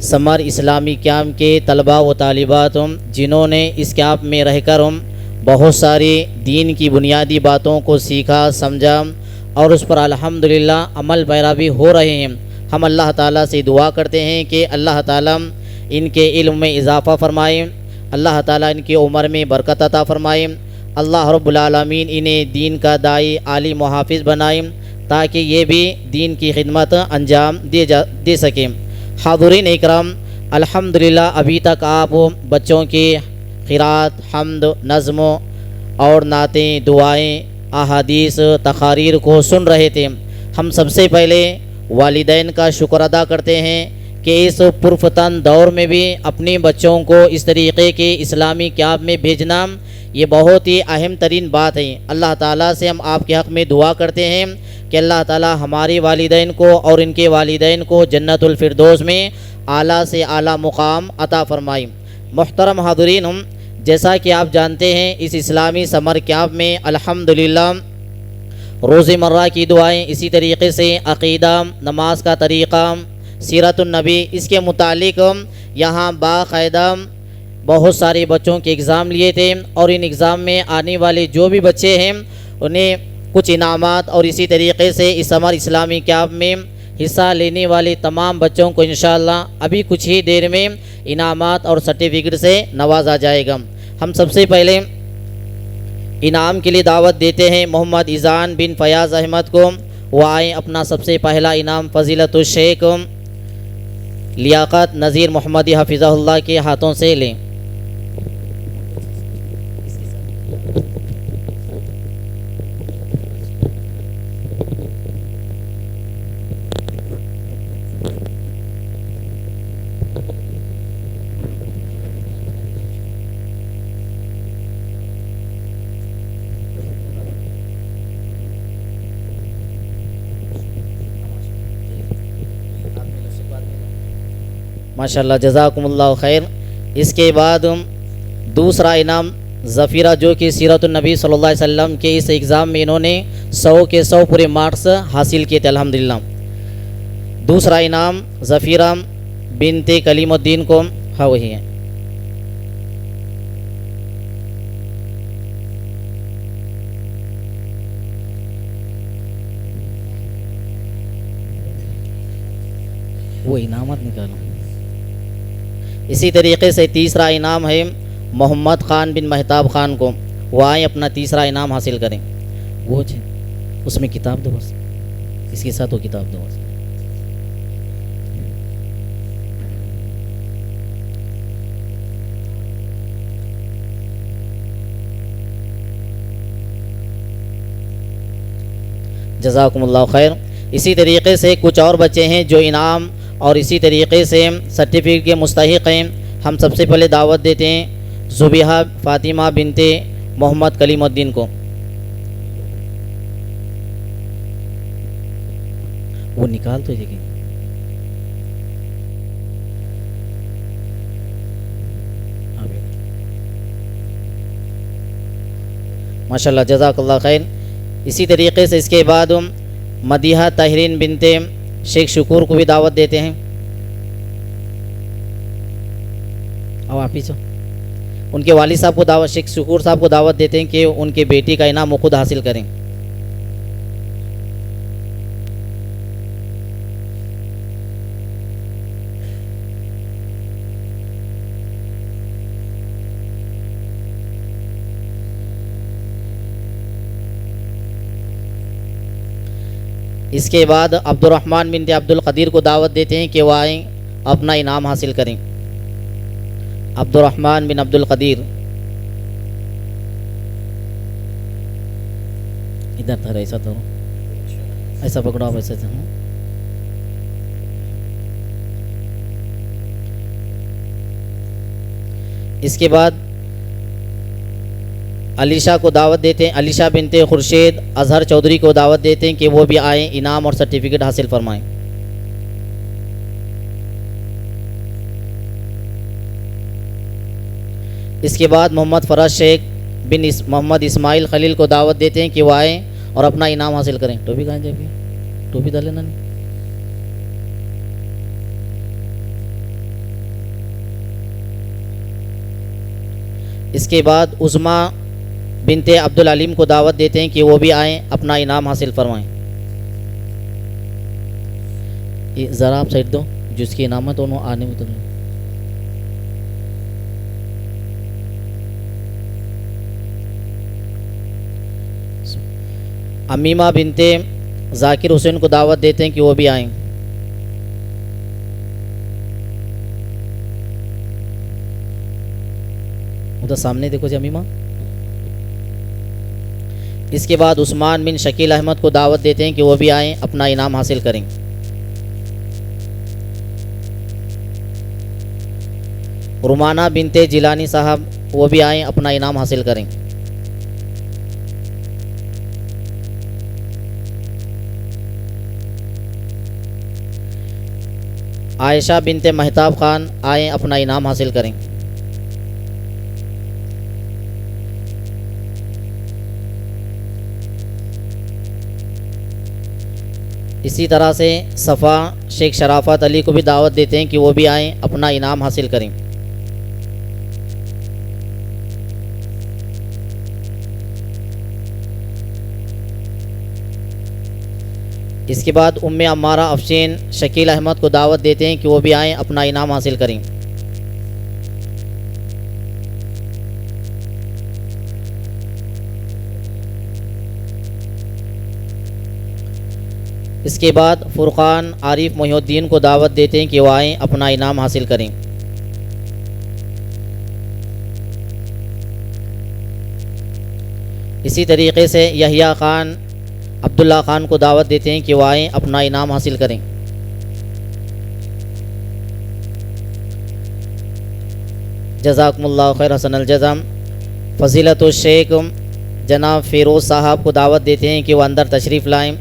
S2: سمر اسلامی کیمپ کے طلباء و طالبات جنہوں نے اس کیمپ میں رہ کر بہت ساری دین کی بنیادی باتوں کو سیکھا سمجھا اور اس پر الحمدللہ عمل پیرا بھی ہو رہے ہیں. ہم اللہ تعالیٰ سے دعا کرتے ہیں کہ اللہ تعالیٰ ان کے علم میں اضافہ فرمائے، اللہ تعالیٰ ان کی عمر میں برکت عطا فرمائے، اللہ رب العالمین انہیں دین کا داعی عالم و حافظ بنائے تاکہ یہ بھی دین کی خدمت انجام دے سکیں. حاضرین اکرام، الحمدللہ ابھی تک آپ بچوں کی قرات، حمد، نظم اور نعتیں، دعائیں، احادیث، تقاریر کو سن رہے تھے. ہم سب سے پہلے والدین کا شکر ادا کرتے ہیں کہ اس پرفتن دور میں بھی اپنے بچوں کو اس طریقے کے اسلامی کیمپ میں بھیجنا یہ بہت ہی اہم ترین بات ہے. اللہ تعالیٰ سے ہم آپ کے حق میں دعا کرتے ہیں کہ اللہ تعالیٰ ہمارے والدین کو اور ان کے والدین کو جنت الفردوس میں اعلیٰ سے اعلیٰ مقام عطا فرمائے. محترم حاضرین، جیسا کہ آپ جانتے ہیں اس اسلامی سمر کیمپ میں الحمدللہ روز مرہ کی دعائیں، اسی طریقے سے عقیدہ، نماز کا طریقہ، سیرت النبی، اس کے متعلق یہاں باقاعدہ بہت سارے بچوں کے اگزام لیے تھے اور ان اگزام میں آنے والے جو بھی بچے ہیں انہیں کچھ انعامات اور اسی طریقے سے اس سمر اسلامی کیمپ میں حصہ لینے والے تمام بچوں کو انشاءاللہ ابھی کچھ ہی دیر میں انعامات اور سرٹیفکیٹ سے نوازا جائے گا. ہم سب سے پہلے انعام کے لیے دعوت دیتے ہیں محمد ایزان بن فیاض احمد کو، وہ آئیں اپنا سب سے پہلا انعام فضیلت الشیخ لیاقت نذیر محمدی حفظہ اللہ کے ہاتھوں سے لیں۔ ماشاءاللہ جزاکم اللہ خیر۔ اس کے بعد دوسرا انعام ظفیرہ، جو کہ سیرت النبی صلی اللہ علیہ وسلم کے اس ایگزام میں انہوں نے 100 کے 100 پورے مارکس حاصل کیے تھے الحمدللہ۔ دوسرا انعام ظفیرہ بنت کلیم الدین کو، ہاں وہی ہے۔ وہ انعامات نکالو۔ اسی طریقے سے تیسرا انعام ہے محمد خان بن مہتاب خان کو، وہ آئیں اپنا تیسرا انعام حاصل کریں۔ وہ اس میں کتاب دو بس، اس کے ساتھ وہ کتاب دو بس۔ جزاکم اللہ خیر۔ اسی طریقے سے کچھ اور بچے ہیں جو انعام اور اسی طریقے سے سرٹیفکیٹ کے مستحق ہیں۔ ہم سب سے پہلے دعوت دیتے ہیں زبیحہ فاطمہ بنت محمد کلیم الدین کو۔ وہ نکال تو دیکھیں۔ ماشاءاللہ جزاک اللہ خیر۔ اسی طریقے سے اس کے بعد مدیحہ طاہرین بنت شیخ شکور کو بھی دعوت دیتے ہیں۔ اور آپ ہی ان کے والد صاحب کو دعوت، شیخ شکور صاحب کو دعوت دیتے ہیں کہ ان کے بیٹی کا انعام وہ خود حاصل کریں۔ اس کے بعد عبد الرحمن بنت عبد القدیر کو دعوت دیتے ہیں کہ وہ آئیں اپنا انعام حاصل کریں۔ عبد الرحمن بن عبد القدیر، ادھر تھا، ایسا تو ایسا پکڑو آپ، ایسا اس کے بعد علیشہ کو دعوت دیتے ہیں، علیشہ بنت خورشید اظہر چودھری کو دعوت دیتے ہیں کہ وہ بھی آئیں انعام اور سرٹیفکیٹ حاصل فرمائیں۔ اس کے بعد محمد فرز شیخ بن محمد اسماعیل خلیل کو دعوت دیتے ہیں کہ وہ آئیں اور اپنا انعام حاصل کریں۔ ٹوپی کہاں جائے گی؟ ٹوپی ڈالے نا۔ اس کے بعد عظما بنت عبد العلیم کو دعوت دیتے ہیں کہ وہ بھی آئیں اپنا انعام حاصل فرمائیں۔ ذرا آپ سائڈ دو، جس کی انعامت انہوں آنے میں اتر۔ امیمہ بنت ذاکر حسین کو دعوت دیتے ہیں کہ وہ بھی آئیں۔ ادھر سامنے دیکھو جی امیمہ۔ اس کے بعد عثمان بن شکیل احمد کو دعوت دیتے ہیں کہ وہ بھی آئیں اپنا انعام حاصل کریں۔ رومانہ بنت جیلانی صاحب، وہ بھی آئیں اپنا انعام حاصل کریں۔ عائشہ بنت مہتاب خان آئیں اپنا انعام حاصل کریں۔ اسی طرح سے صفا شیخ شرافت علی کو بھی دعوت دیتے ہیں کہ وہ بھی آئیں اپنا انعام حاصل کریں۔ اس کے بعد ام عمارہ افشین شکیل احمد کو دعوت دیتے ہیں کہ وہ بھی آئیں اپنا انعام حاصل کریں۔ اس کے بعد فرقان عارف محی الدین کو دعوت دیتے ہیں کہ وہ آئیں اپنا انعام حاصل کریں۔ اسی طریقے سے یحییٰ خان عبداللہ خان کو دعوت دیتے ہیں کہ وہ آئیں اپنا انعام حاصل کریں۔ جزاکم اللہ خیر حسن الجزا۔ فضیلت الشیخ جناب فیروز صاحب کو دعوت دیتے ہیں کہ وہ اندر تشریف لائیں۔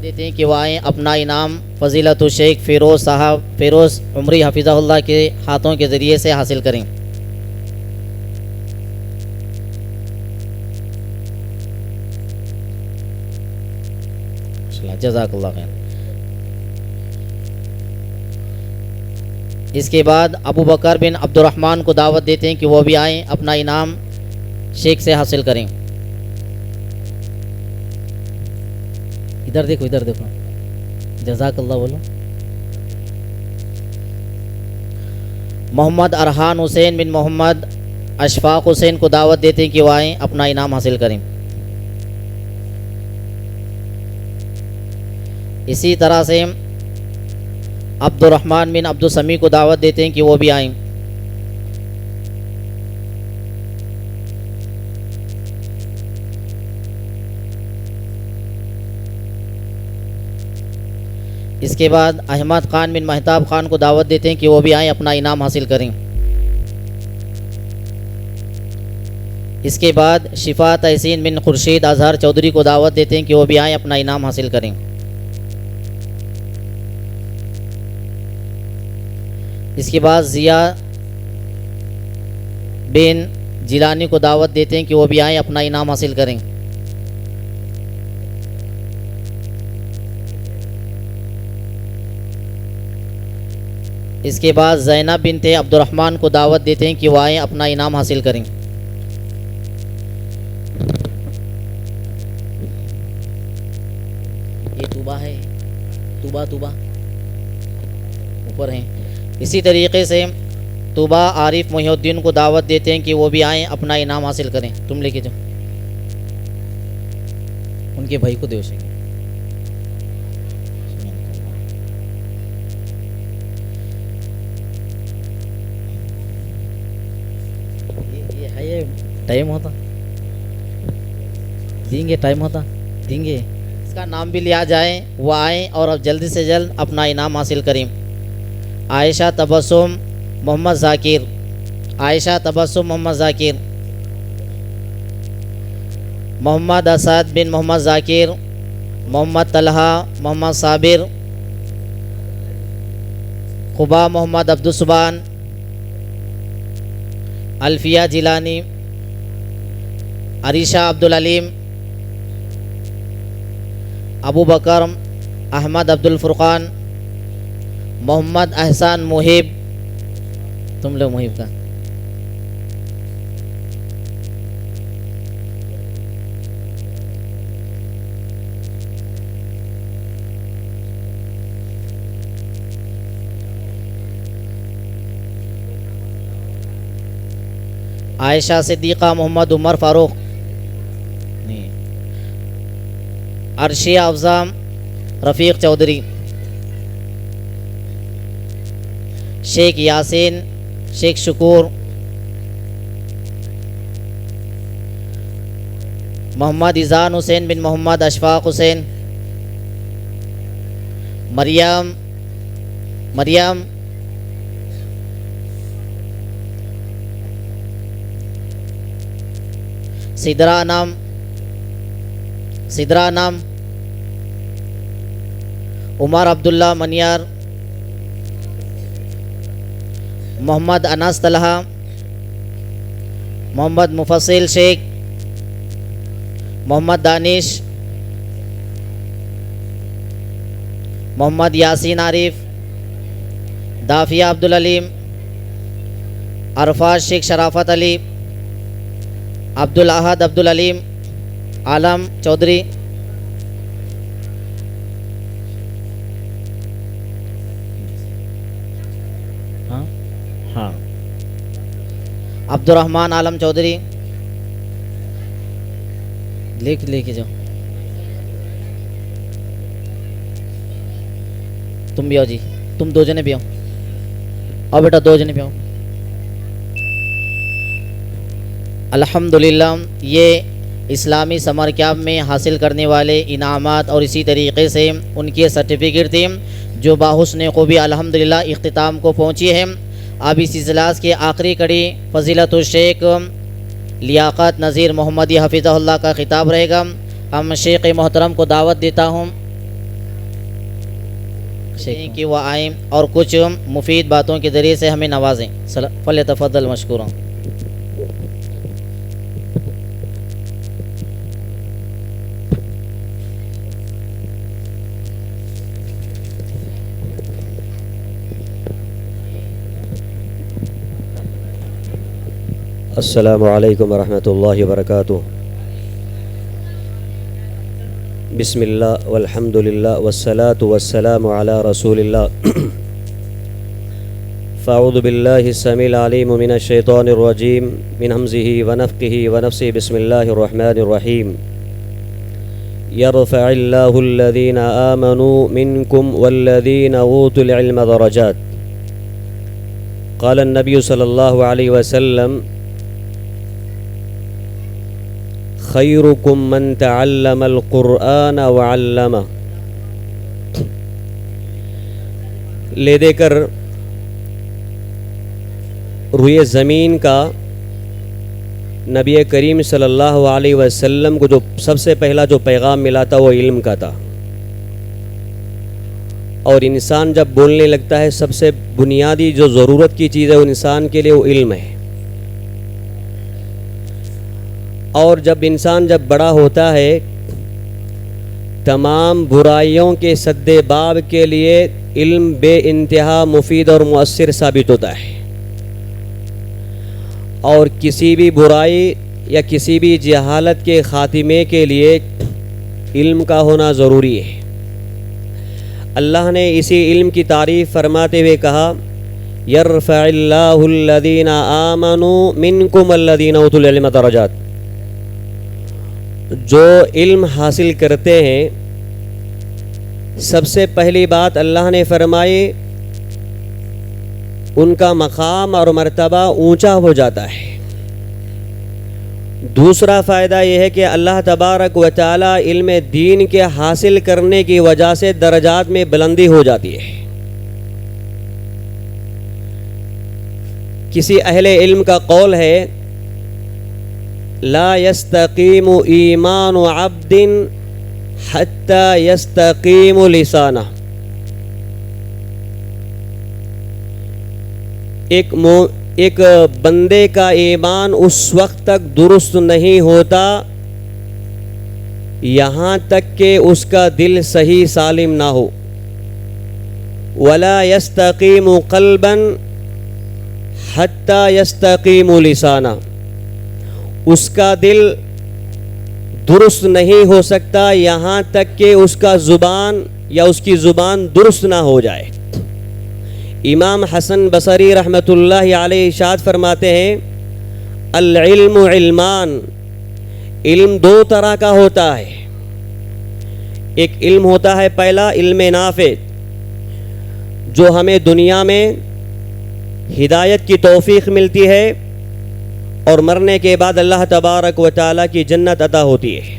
S2: دیتے ہیں کہ وہ آئیں اپنا انعام فضیلت الشیخ فیروز صاحب فیروز عمری حفظہ اللہ کے ہاتھوں کے ذریعے سے حاصل کریں۔ جزاک اللہ خیر۔ اس کے بعد ابو بکر بن عبد الرحمن کو دعوت دیتے ہیں کہ وہ بھی آئیں اپنا انعام شیخ سے حاصل کریں۔ ادھر دیکھو ادھر دیکھو، جزاک اللہ بولو۔ محمد ارحان حسین بن محمد اشفاق حسین کو دعوت دیتے ہیں کہ وہ آئیں اپنا انعام حاصل کریں۔ اسی طرح سے عبد الرحمن بن عبد السمیع کو دعوت دیتے ہیں کہ وہ بھی آئیں۔ اس کے بعد احمد خان بن مہتاب خان کو دعوت دیتے ہیں کہ وہ بھی آئیں اپنا انعام حاصل کریں۔ اس کے بعد شفا تحسین بن خورشید اظہر چودھری کو دعوت دیتے ہیں کہ وہ بھی آئیں اپنا انعام حاصل کریں۔ اس کے بعد ضیاء بن جیلانی کو دعوت دیتے ہیں کہ وہ بھی آئیں اپنا انعام حاصل کریں۔ اس کے بعد زینب بنت عبد الرحمن کو دعوت دیتے ہیں کہ وہ آئیں اپنا انعام حاصل کریں۔ یہ طوبہ ہے، طوبہ اوپر ہیں۔ اسی طریقے سے طوبہ عارف محی الدین کو دعوت دیتے ہیں کہ وہ بھی آئیں اپنا انعام حاصل کریں۔ تم لے کے جاؤ، ان کے بھائی کو دے اسے۔ یہ ہے یہ ٹائم ہوتا دیں گے، ٹائم ہوتا دیں گے، اس کا نام بھی لیا جائے، وہ آئیں اور اب جلدی سے جلد اپنا انعام حاصل کریں۔ عائشہ تبسم محمد ذاکر، عائشہ تبسم محمد ذاکر، محمد اسد بن محمد ذاکر، محمد طلحہ محمد صابر، قبا محمد عبدالسبحان، الفیہ جیلانی، عریشہ عبدالعلیم، ابو بکر احمد عبدالفرقان، محمد احسان محب، تم لو محب کا، عائشہ صدیقہ محمد عمر فاروق، عرشیہ افضام رفیق چودھری، شیخ یاسین شیخ شکور، محمد اذان حسین بن محمد اشفاق حسین، مریم سدرا نام، عمر عبداللہ منیار، محمد انس طلحہ، محمد مفصل شیخ، محمد دانش، محمد یاسین عارف، دافیہ عبدالعلیم، عرفات شیخ شرافت علی، عبدالاحد عبدالعلیم، عالم چودھری، ہاں عبد الرحمن عالم چودھری لے کے جاؤ. تم بھی آؤ جی, تم 2 جنے بھی آؤ. آؤ بیٹا 2 جنے بھی آؤ. الحمدللہ یہ اسلامی سمر کیمپ میں حاصل کرنے والے انعامات اور اسی طریقے سے ان کے سرٹیفکیٹ تھے جو بحسن خوبی الحمدللہ اختتام کو پہنچی ہے. اب اس اجلاس کے آخری کڑی فضیلت الشیخ لیاقت نذیر محمدی حفظہ اللہ کا خطاب رہے گا. ہم شیخ محترم کو دعوت دیتا ہوں کہ وہ آئیں اور کچھ مفید باتوں کے ذریعے سے ہمیں نوازیں. فلیتفضل مشکورا.
S9: السلام علیکم ورحمۃ اللہ وبرکاتہ. بسم اللہ والحمد للہ والصلاة والسلام علی رسول اللہ. فاعوذ باللہ السمیع العلیم من الشیطان الرجیم من ہمزہ ونفخہ ونفثہ. بسم اللہ الرحمن الرحیم. یرفع اللہ الذین آمنوا منکم والذین اوتوا العلم درجات. قال النبی صلی اللہ علیہ وسلم خیرکم من تعلم القرآن وعلمہ. لے دے کر روئے زمین کا نبی کریم صلی اللہ علیہ وسلم کو جو سب سے پہلا جو پیغام ملا تھا وہ علم کا تھا. اور انسان جب بولنے لگتا ہے سب سے بنیادی جو ضرورت کی چیز ہے وہ انسان کے لیے وہ علم ہے. اور جب انسان جب بڑا ہوتا ہے تمام برائیوں کے سد باب کے لیے علم بے انتہا مفید اور مؤثر ثابت ہوتا ہے. اور کسی بھی برائی یا کسی بھی جہالت کے خاتمے کے لیے علم کا ہونا ضروری ہے. اللہ نے اسی علم کی تعریف فرماتے ہوئے کہا یرفع اللہ الذین آمنوا منکم والذین اوتوا العلم درجات. جو علم حاصل کرتے ہیں سب سے پہلی بات اللہ نے فرمائی ان کا مقام اور مرتبہ اونچا ہو جاتا ہے. دوسرا فائدہ یہ ہے کہ اللہ تبارک و تعالی علم دین کے حاصل کرنے کی وجہ سے درجات میں بلندی ہو جاتی ہے. کسی اہل علم کا قول ہے لا يستقيم ایمان عبد حتى يستقيم لسانه. ایک بندے کا ایمان اس وقت تک درست نہیں ہوتا یہاں تک کہ اس کا دل صحیح سالم نہ ہو. ولا يستقيم قلبا حتى يستقيم لسانه. اس کا دل درست نہیں ہو سکتا یہاں تک کہ اس کا زبان یا اس کی زبان درست نہ ہو جائے. امام حسن بصری رحمۃ اللہ علیہ ارشاد فرماتے ہیں العلم علمان. علم 2 طرح کا ہوتا ہے. ایک علم ہوتا ہے پہلا علم نافع جو ہمیں دنیا میں ہدایت کی توفیق ملتی ہے اور مرنے کے بعد اللہ تبارک و تعالیٰ کی جنت عطا ہوتی ہے.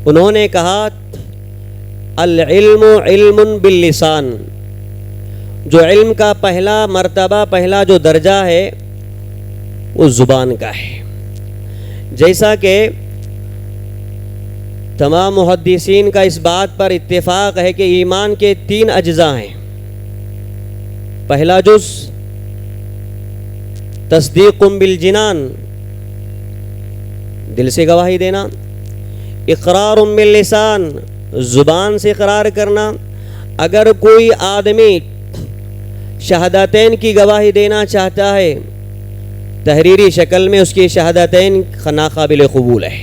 S9: انہوں نے کہا العلم علم باللسان. جو علم کا پہلا مرتبہ پہلا جو درجہ ہے وہ زبان کا ہے. جیسا کہ تمام محدثین کا اس بات پر اتفاق ہے کہ ایمان کے 3 اجزاء ہیں. پہلا جز تصدیق بالجنان دل سے گواہی دینا. اقرار باللسان زبان سے اقرار کرنا. اگر کوئی آدمی شہادتین کی گواہی دینا چاہتا ہے تحریری شکل میں اس کی شہادتین ناقابل قبول ہے.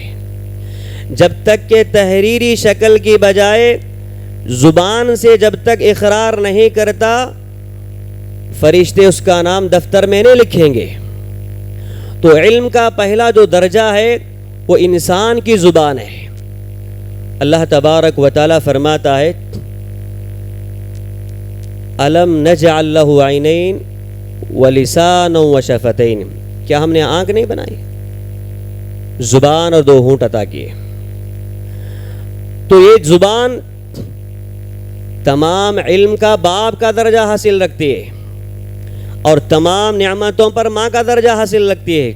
S9: جب تک کہ تحریری شکل کی بجائے زبان سے جب تک اقرار نہیں کرتا فرشتے اس کا نام دفتر میں نہیں لکھیں گے. تو علم کا پہلا جو درجہ ہے وہ انسان کی زبان ہے. اللہ تبارک و تعالی فرماتا ہے الم نجعل له عینین ولسانا وشفتین، کیا ہم نے آنکھ نہیں بنائی، زبان اور 2 ہونٹ عطا کیے. تو یہ زبان تمام علم کا باپ کا درجہ حاصل رکھتی ہے اور تمام نعمتوں پر ماں کا درجہ حاصل رکھتی ہے.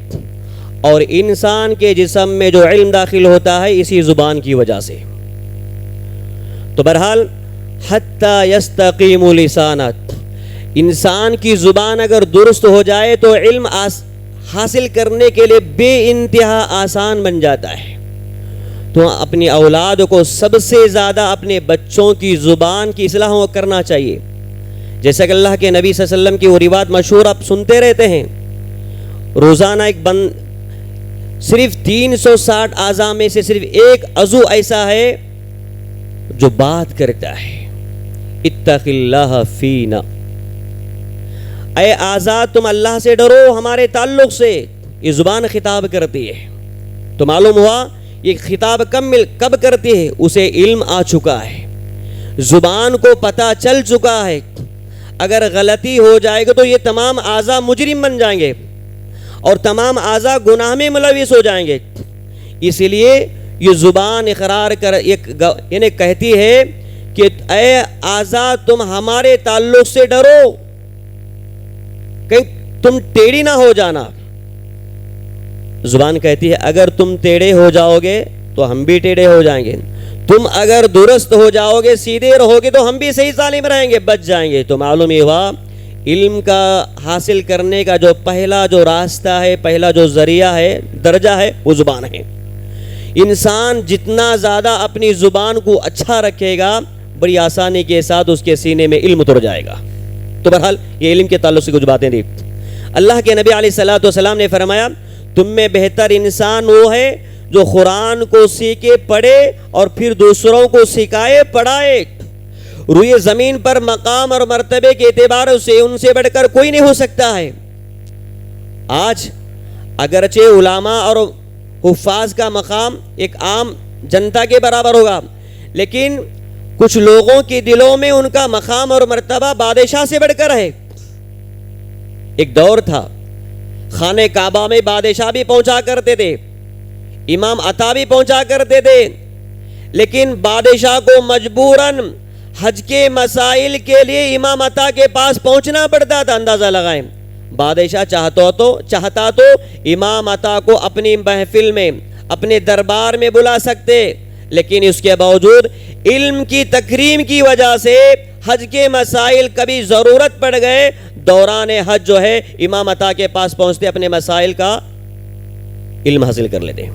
S9: اور انسان کے جسم میں جو علم داخل ہوتا ہے اسی زبان کی وجہ سے. تو بہرحال حتی یستقیم لسانک، انسان کی زبان اگر درست ہو جائے تو علم حاصل کرنے کے لیے بے انتہا آسان بن جاتا ہے. تو اپنی اولاد کو سب سے زیادہ اپنے بچوں کی زبان کی اصلاح کرنا چاہیے. جیسا کہ اللہ کے نبی صلی اللہ علیہ وسلم کی وہ روایت مشہور آپ سنتے رہتے ہیں، روزانہ ایک صرف 360 اعضاء میں سے صرف ایک عضو ایسا ہے جو بات کرتا ہے. اتق اللہ فینا، اے اعضاء تم اللہ سے ڈرو ہمارے تعلق سے. یہ زبان خطاب کرتی ہے. تو معلوم ہوا یہ خطاب کب کرتی ہے؟ اسے علم آ چکا ہے، زبان کو پتہ چل چکا ہے. اگر غلطی ہو جائے گی تو یہ تمام اعضاء مجرم بن جائیں گے اور تمام اعضاء گناہ میں ملوث ہو جائیں گے. اس لیے یہ زبان اقرار یعنی کہتی ہے کہ اے اعضاء تم ہمارے تعلق سے ڈرو، کہیں تم ٹیڑھی نہ ہو جانا. زبان کہتی ہے اگر تم ٹیڑھے ہو جاؤ گے تو ہم بھی ٹیڑھے ہو جائیں گے، تم اگر درست ہو جاؤ گے سیدھے رہو گے تو ہم بھی صحیح سالم رہیں گے، بچ جائیں گے. تو معلوم یہ ہوا علم کا حاصل کرنے کا جو پہلا جو راستہ ہے، پہلا جو ذریعہ ہے، درجہ ہے، وہ زبان ہے. انسان جتنا زیادہ اپنی زبان کو اچھا رکھے گا بڑی آسانی کے ساتھ اس کے سینے میں علم اتر جائے گا. تو بہرحال یہ علم کے تعلق سے کچھ باتیں تھیں. اللہ کے نبی علیہ الصلوۃ والسلام نے فرمایا تم میں بہتر انسان وہ ہے جو قرآن کو سیکھے پڑھے اور پھر دوسروں کو سکھائے پڑھائے. روئے زمین پر مقام اور مرتبے کے اعتبار سے ان سے بڑھ کر کوئی نہیں ہو سکتا ہے. آج اگرچہ علماء اور حفاظ کا مقام ایک عام جنتا کے برابر ہوگا، لیکن کچھ لوگوں کے دلوں میں ان کا مقام اور مرتبہ بادشاہ سے بڑھ کر ہے. ایک دور تھا خانہ کعبہ میں بادشاہ بھی پہنچا کرتے تھے، امام عطا بھی پہنچا کرتے تھے، لیکن بادشاہ کو مجبوراً حج کے مسائل کے لیے امام عطا کے پاس پہنچنا پڑتا تھا. اندازہ لگائیں، بادشاہ چاہتا تو امام عطا کو اپنی محفل میں اپنے دربار میں بلا سکتے، لیکن اس کے باوجود علم کی تکریم کی وجہ سے حج کے مسائل کبھی ضرورت پڑ گئے دوران حج جو ہے امام عطا کے پاس پہنچتے اپنے مسائل کا علم حاصل کر لیتے.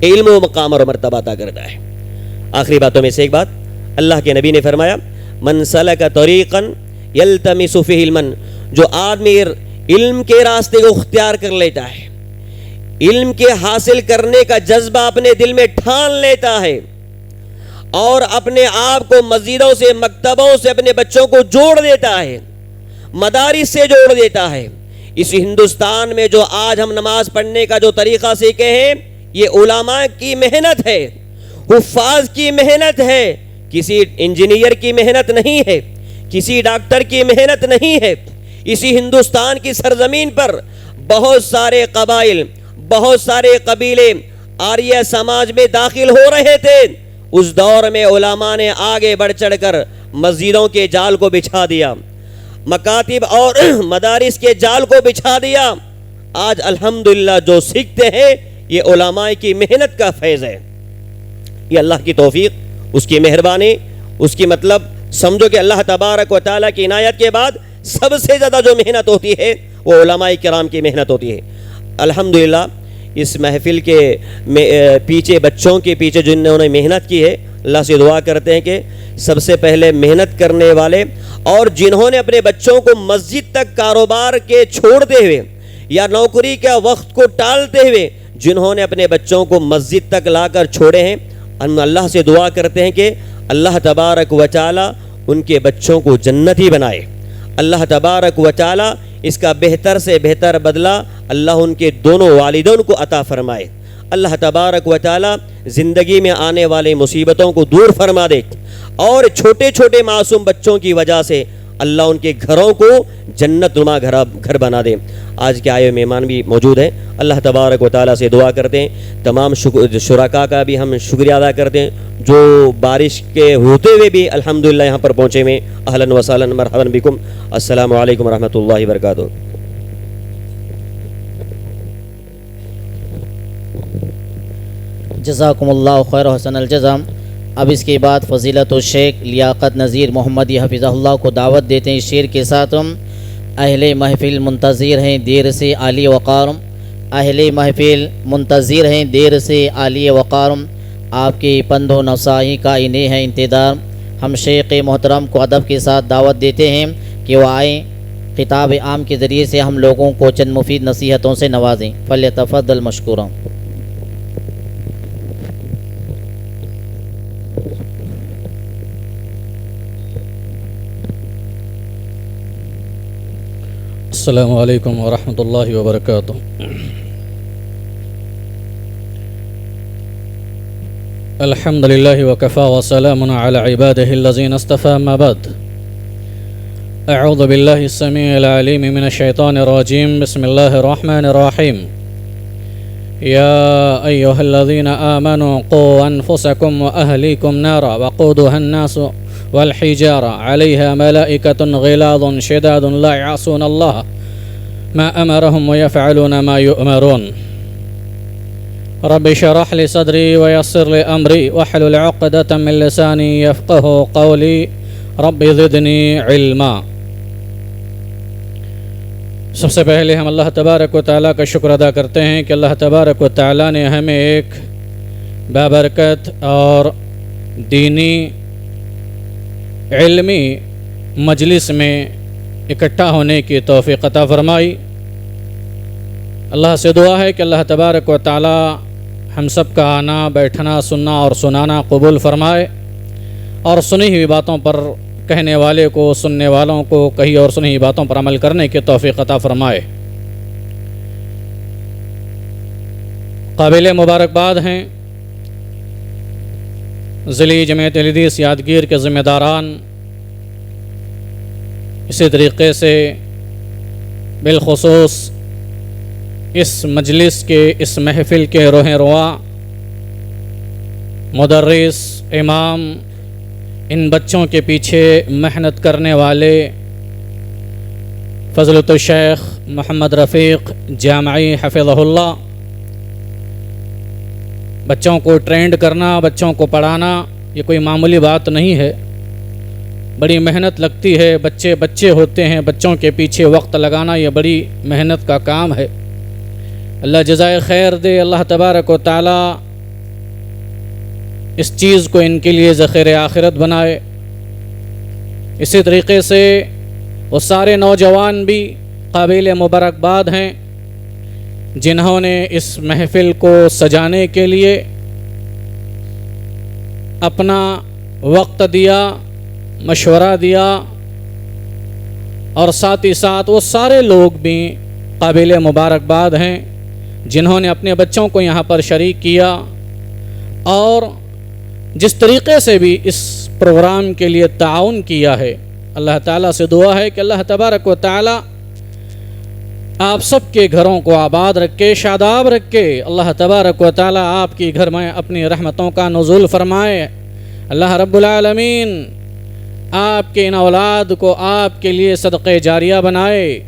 S9: علم و مقام اور مرتبہ عطا کرتا ہے. آخری باتوں میں سے ایک بات، اللہ کے نبی نے فرمایا من سلک طریقا یلتمس فیہ علما، جو آدمی علم کے راستے کو اختیار کر لیتا ہے، علم کے حاصل کرنے کا جذبہ اپنے دل میں ٹھان لیتا ہے اور اپنے آپ کو مسجدوں سے مکتبوں سے اپنے بچوں کو جوڑ دیتا ہے، مدارس سے جوڑ دیتا ہے. اس ہندوستان میں جو آج ہم نماز پڑھنے کا جو طریقہ سیکھے ہیں یہ علماء کی محنت ہے، حفاظ کی محنت ہے، کسی انجینئر کی محنت نہیں ہے، کسی ڈاکٹر کی محنت نہیں ہے. اسی ہندوستان کی سرزمین پر بہت سارے قبائل، بہت سارے قبیلے آریہ سماج میں داخل ہو رہے تھے. اس دور میں علماء نے آگے بڑھ چڑھ کر مسجدوں کے جال کو بچھا دیا، مکاتب اور مدارس کے جال کو بچھا دیا. آج الحمدللہ جو سیکھتے ہیں یہ علماء کی محنت کا فیض ہے. یہ اللہ کی توفیق، اس کی مہربانی، اس کی مطلب سمجھو کہ اللہ تبارک و تعالیٰ کی عنایت کے بعد سب سے زیادہ جو محنت ہوتی ہے وہ علماء کرام کی محنت ہوتی ہے. الحمدللہ اس محفل کے پیچھے، بچوں کے پیچھے جنہوں نے محنت کی ہے، اللہ سے دعا کرتے ہیں کہ سب سے پہلے محنت کرنے والے اور جنہوں نے اپنے بچوں کو مسجد تک کاروبار کے چھوڑتے ہوئے یا نوکری کا وقت کو ٹالتے ہوئے جنہوں نے اپنے بچوں کو مسجد تک لا کر چھوڑے ہیں، ہم اللہ سے دعا کرتے ہیں کہ اللہ تبارک و تعالی ان کے بچوں کو جنتی بنائے. اللہ تبارک و تعالی اس کا بہتر سے بہتر بدلہ اللہ ان کے دونوں والدین کو عطا فرمائے. اللہ تبارک و تعالی زندگی میں آنے والے مصیبتوں کو دور فرما دے, اور چھوٹے چھوٹے معصوم بچوں کی وجہ سے اللہ ان کے گھروں کو جنت نما گھر بنا دے. آج کے آئے مہمان بھی موجود ہیں. اللہ تبارک و تعالیٰ سے دعا کرتے ہیں, تمام شرکاء کا بھی ہم شکریہ ادا کرتے ہیں جو بارش کے ہوتے ہوئے بھی الحمدللہ یہاں پر پہنچے ہوئے. اہلاً و سہلاً مرحباً بکم. السلام علیکم ورحمۃ اللہ وبرکاتہ.
S2: جزاکم اللہ خیر و حسن الجزا. اب اس کے بعد فضیلت الشیخ لیاقت نذیر محمدی حفظہ اللہ کو دعوت دیتے ہیں شعر کے ساتھ. اہل محفل منتظر ہیں دیر سے عالی وقار, اہل محفل منتظر ہیں دیر سے عالی وقار, آپ کی پند و نصاحی کا انہیں ہے انتظار. ہم شیخ محترم کو ادب کے ساتھ دعوت دیتے ہیں کہ وہ آئیں, خطاب عام کے ذریعے سے ہم لوگوں کو چند مفید نصیحتوں سے نوازیں. فلیتفضل مشکورا.
S10: السلام علیکم ورحمۃ اللہ وبرکاتہ. الحمد للہ وکفا وسلام علی عبادہ الذین اصطفى. اما بعد, اعوذ باللہ السمیع العلیم من الشیطان الرجیم. بسم اللہ الرحمن الرحیم. یا ایہا الذین آمنوا قوا انفسکم واہلیکم نارا وقودها الناس والحجارة عليها ملائكة غلاظ شداد لا يعصون الله ما أمرهم ويفعلون ما يؤمرون. رب اشرح لي صدري ويسر لي أمري واحلل عقدة من لساني يفقه قولي رب زدني علما. سب سے پہلے ہم اللہ تبارک و تعالیٰ کا شکر ادا کرتے ہیں کہ اللہ تبارک و تعالیٰ نے ہمیں ایک بابرکت اور دینی علمی مجلس میں اکٹھا ہونے کی توفیق عطا فرمائی. اللہ سے دعا ہے کہ اللہ تبارک و تعالی ہم سب کا آنا, بیٹھنا, سننا اور سنانا قبول فرمائے, اور سنی ہوئی باتوں پر کہنے والے کو, سننے والوں کو کہی اور سنی ہوئی باتوں پر عمل کرنے کی توفیق عطا فرمائے. قابل مبارکباد ہیں ضلعی جمعیت اہل حدیث یادگیر کے ذمہ داران. اسی طریقے سے بالخصوص اس مجلس کے, اس محفل کے روح رواں مدرس, امام, ان بچوں کے پیچھے محنت کرنے والے فضلۃ الشیخ محمد رفیق جامعی حفظہ اللہ. بچوں کو ٹرینڈ کرنا, بچوں کو پڑھانا یہ کوئی معمولی بات نہیں ہے, بڑی محنت لگتی ہے. بچے ہوتے ہیں, بچوں کے پیچھے وقت لگانا یہ بڑی محنت کا کام ہے. اللہ جزائے خیر دے. اللہ تبارک و تعالی اس چیز کو ان کے لیے ذخیر آخرت بنائے. اسی طریقے سے وہ سارے نوجوان بھی قابل مبارکباد ہیں جنہوں نے اس محفل کو سجانے کے لیے اپنا وقت دیا, مشورہ دیا, اور ساتھ ہی ساتھ وہ سارے لوگ بھی قابل مبارکباد ہیں جنہوں نے اپنے بچوں کو یہاں پر شریک کیا, اور جس طریقے سے بھی اس پروگرام کے لیے تعاون کیا ہے. اللہ تعالیٰ سے دعا ہے کہ اللہ تبارک و تعالیٰ آپ سب کے گھروں کو آباد رکھے, شاداب رکھے. اللہ تبارک و تعالیٰ آپ کی گھر میں اپنی رحمتوں کا نزول فرمائے. اللہ رب العالمین آپ کے ان اولاد کو آپ کے لیے صدقہ جاریہ بنائے.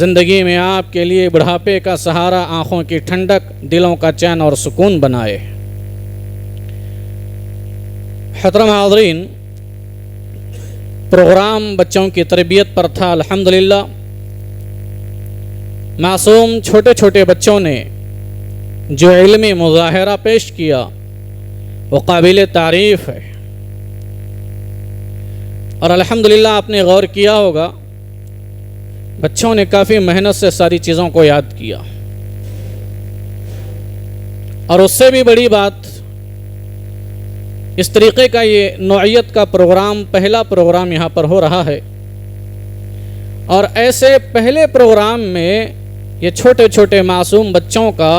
S10: زندگی میں آپ کے لیے بڑھاپے کا سہارا, آنکھوں کی ٹھنڈک, دلوں کا چین اور سکون بنائے. محترم حاضرین, پروگرام بچوں کی تربیت پر تھا. الحمدللہ معصوم چھوٹے چھوٹے بچوں نے جو علمی مظاہرہ پیش کیا وہ قابل تعریف ہے, اور الحمدللہ آپ نے غور کیا ہوگا بچوں نے کافی محنت سے ساری چیزوں کو یاد کیا. اور اس سے بھی بڑی بات, اس طریقے کا یہ نوعیت کا پروگرام پہلا پروگرام یہاں پر ہو رہا ہے, اور ایسے پہلے پروگرام میں یہ چھوٹے چھوٹے معصوم بچوں کا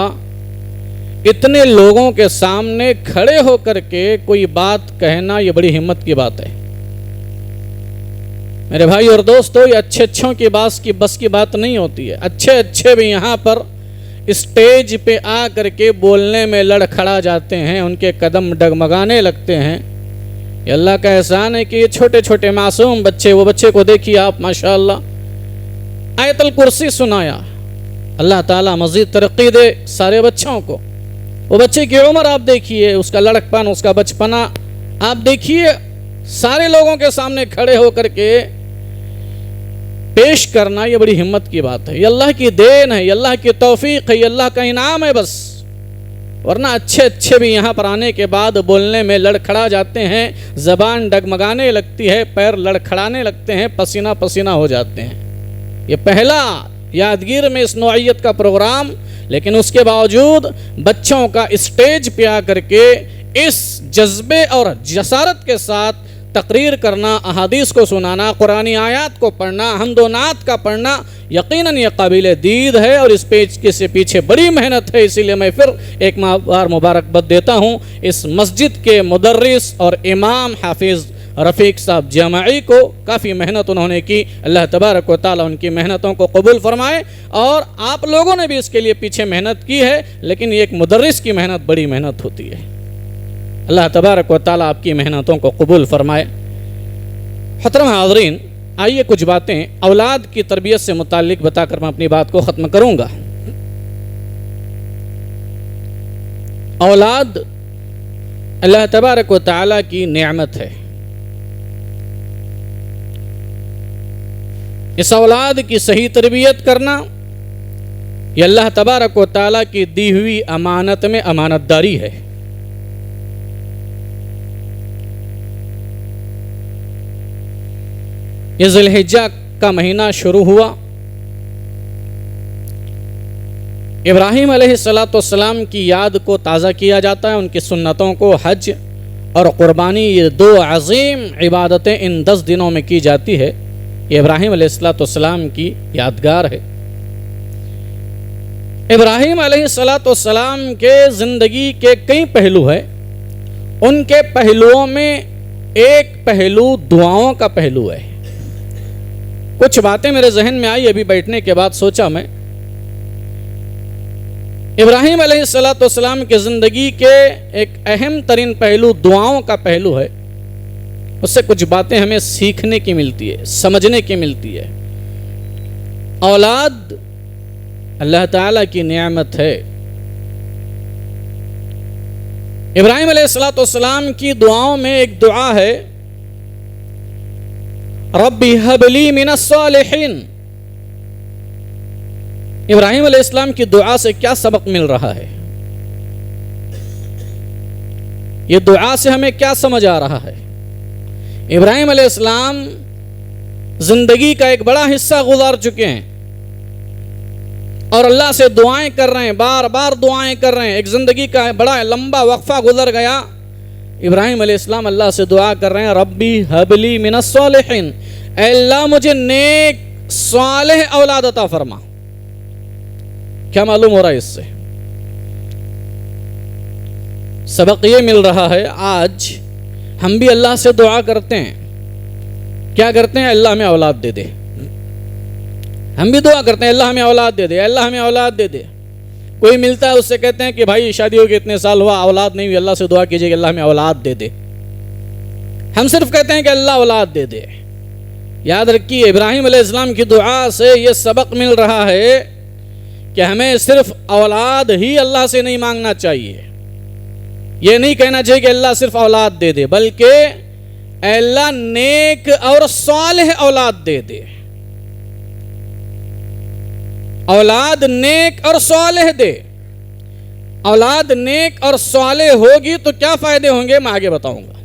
S10: اتنے لوگوں کے سامنے کھڑے ہو کر کے کوئی بات کہنا یہ بڑی ہمت کی بات ہے میرے بھائی اور دوستو. یہ اچھوں کی بس کی بات نہیں ہوتی ہے. اچھے بھی یہاں پر اسٹیج پہ آ کر کے بولنے میں لڑکھڑا جاتے ہیں, ان کے قدم ڈگمگانے لگتے ہیں. یہ اللہ کا احسان ہے کہ یہ چھوٹے چھوٹے معصوم بچے, وہ بچے کو دیکھیے آپ ماشاءاللہ آیت الکرسی سنایا. اللہ تعالیٰ مزید ترقی دے سارے بچوں کو. وہ بچے کی عمر آپ دیکھیے, اس کا لڑکپن, اس کا بچپنا آپ دیکھیے. سارے لوگوں کے سامنے کھڑے ہو کر کے پیش کرنا یہ بڑی ہمت کی بات ہے. یہ اللہ کی دین ہے, یہ اللہ کی توفیق ہے, یہ اللہ کا انعام ہے بس. ورنہ اچھے بھی یہاں پر آنے کے بعد بولنے میں لڑکھڑا جاتے ہیں, زبان ڈگمگانے لگتی ہے, پیر لڑکھڑانے لگتے ہیں, پسینہ ہو جاتے ہیں. یہ پہلا یادگیر میں اس نوعیت کا پروگرام, لیکن اس کے باوجود بچوں کا اسٹیج پہ آ کر کے اس جذبے اور جسارت کے ساتھ تقریر کرنا, احادیث کو سنانا, قرآنی آیات کو پڑھنا, حمد و نعت کا پڑھنا, یقیناً یہ قابل دید ہے اور اس کے پیچھے بڑی محنت ہے. اسی لیے میں پھر ایک بار مبارکباد دیتا ہوں اس مسجد کے مدرس اور امام حافظ رفیق صاحب جامعی کو. کافی محنت انہوں نے کی, اللہ تبارک و تعالیٰ ان کی محنتوں کو قبول فرمائے. اور آپ لوگوں نے بھی اس کے لیے پیچھے محنت کی ہے, لیکن یہ ایک مدرس کی محنت بڑی محنت ہوتی ہے. اللہ تبارک و تعالیٰ آپ کی محنتوں کو قبول فرمائے. محترم حاضرین, آئیے کچھ باتیں اولاد کی تربیت سے متعلق بتا کر میں اپنی بات کو ختم کروں گا. اولاد اللہ تبارک و تعالیٰ کی نعمت ہے. اس اولاد کی صحیح تربیت کرنا یہ اللہ تبارک و تعالیٰ کی دی ہوئی امانت میں امانت داری ہے. یہ ذی الحجہ کا مہینہ شروع ہوا. ابراہیم علیہ السلام کی یاد کو تازہ کیا جاتا ہے, ان کی سنتوں کو, حج اور قربانی, یہ دو عظیم عبادتیں ان 10 دنوں میں کی جاتی ہے. یہ ابراہیم علیہ السلام کی یادگار ہے. ابراہیم علیہ السلام کے زندگی کے کئی پہلو ہیں. ان کے پہلوؤں میں ایک پہلو دعاؤں کا پہلو ہے. کچھ باتیں میرے ذہن میں آئی ابھی بیٹھنے کے بعد, سوچا میں ابراہیم علیہ السلام کی زندگی کے ایک اہم ترین پہلو دعاؤں کا پہلو ہے. اس سے کچھ باتیں ہمیں سیکھنے کی ملتی ہے, سمجھنے کی ملتی ہے. اولاد اللہ تعالیٰ کی نعمت ہے. ابراہیم علیہ السلام کی دعاؤں میں ایک دعا ہے, ربی ہب لی من الصالحین. ابراہیم علیہ السلام کی دعا سے کیا سبق مل رہا ہے؟ یہ دعا سے ہمیں کیا سمجھ آ رہا ہے؟ ابراہیم علیہ السلام زندگی کا ایک بڑا حصہ گزار چکے ہیں اور اللہ سے دعائیں کر رہے ہیں, بار بار دعائیں کر رہے ہیں. ایک زندگی کا بڑا لمبا وقفہ گزر گیا. ابراہیم علیہ السلام اللہ سے دعا کر رہے ہیں, ربی ہب لی من الصالحین, اے اللہ مجھے نیک صالح اولاد عطا فرما. کیا معلوم ہو رہا ہے اس سے؟ سبق یہ مل رہا ہے, آج ہم بھی اللہ سے دعا کرتے ہیں. کیا کرتے ہیں؟ اللہ ہمیں اولاد دے دے. ہم بھی دعا کرتے ہیں, اللہ ہمیں اولاد دے دے, اللہ ہمیں اولاد دے دے. کوئی ملتا ہے اس سے کہتے ہیں کہ بھائی شادی ہو کے اتنے سال ہوا, اولاد نہیں ہوئی, اللہ سے دعا کیجئے کہ اللہ ہمیں اولاد دے دے. ہم صرف کہتے ہیں کہ اللہ اولاد دے دے. یاد رکھیے, ابراہیم علیہ السلام کی دعا سے یہ سبق مل رہا ہے کہ ہمیں صرف اولاد ہی اللہ سے نہیں مانگنا چاہیے. یہ نہیں کہنا چاہیے کہ اللہ صرف اولاد دے دے, بلکہ اے اللہ نیک اور صالح اولاد دے دے. اولاد نیک اور صالح دے. اولاد نیک اور صالح ہوگی تو کیا فائدے ہوں گے میں آگے بتاؤں گا.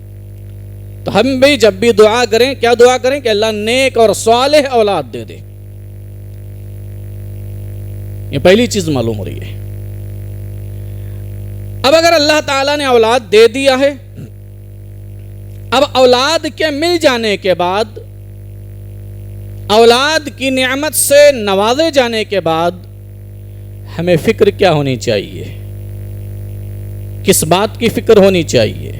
S10: تو ہم بھی جب بھی دعا کریں, کیا دعا کریں کہ اللہ نیک اور صالح اولاد دے دے. یہ پہلی چیز معلوم ہو رہی ہے. اب اگر اللہ تعالیٰ نے اولاد دے دیا ہے, اب اولاد کے مل جانے کے بعد, اولاد کی نعمت سے نوازے جانے کے بعد ہمیں فکر کیا ہونی چاہیے؟ کس بات کی فکر ہونی چاہیے؟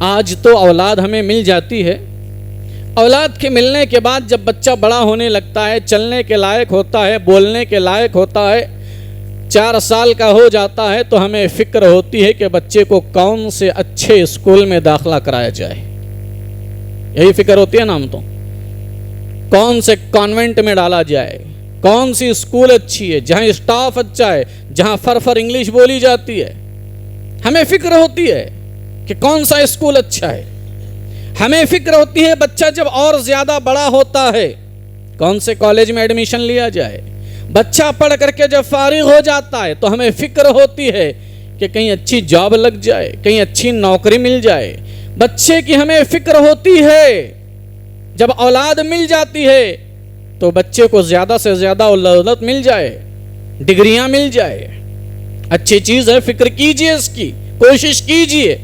S10: آج تو اولاد ہمیں مل جاتی ہے، اولاد کے ملنے کے بعد جب بچہ بڑا ہونے لگتا ہے، چلنے کے لائق ہوتا ہے، بولنے کے لائق ہوتا ہے، 4 سال کا ہو جاتا ہے، تو ہمیں فکر ہوتی ہے کہ بچے کو کون سے اچھے اسکول میں داخلہ کرایا جائے. یہی فکر ہوتی ہے نا ہم تو. کون سے کانوینٹ میں ڈالا جائے، کون سی اسکول اچھی ہے جہاں اسٹاف اچھا ہے، جہاں فر انگلش بولی جاتی ہے. ہمیں فکر ہوتی ہے کہ کون سا اسکول اچھا ہے. ہمیں فکر ہوتی ہے بچہ جب اور زیادہ بڑا ہوتا ہے کون سے کالج میں ایڈمیشن لیا جائے. بچہ پڑھ کر کے جب فارغ ہو جاتا ہے تو ہمیں فکر ہوتی ہے کہ کہیں اچھی جاب لگ جائے، کہیں اچھی نوکری مل جائے. بچے کی ہمیں فکر ہوتی ہے جب اولاد مل جاتی ہے تو بچے کو زیادہ سے زیادہ دولت مل جائے، ڈگریاں مل جائے. اچھی چیز ہے، فکر کیجئے، اس کی کوشش کیجئے،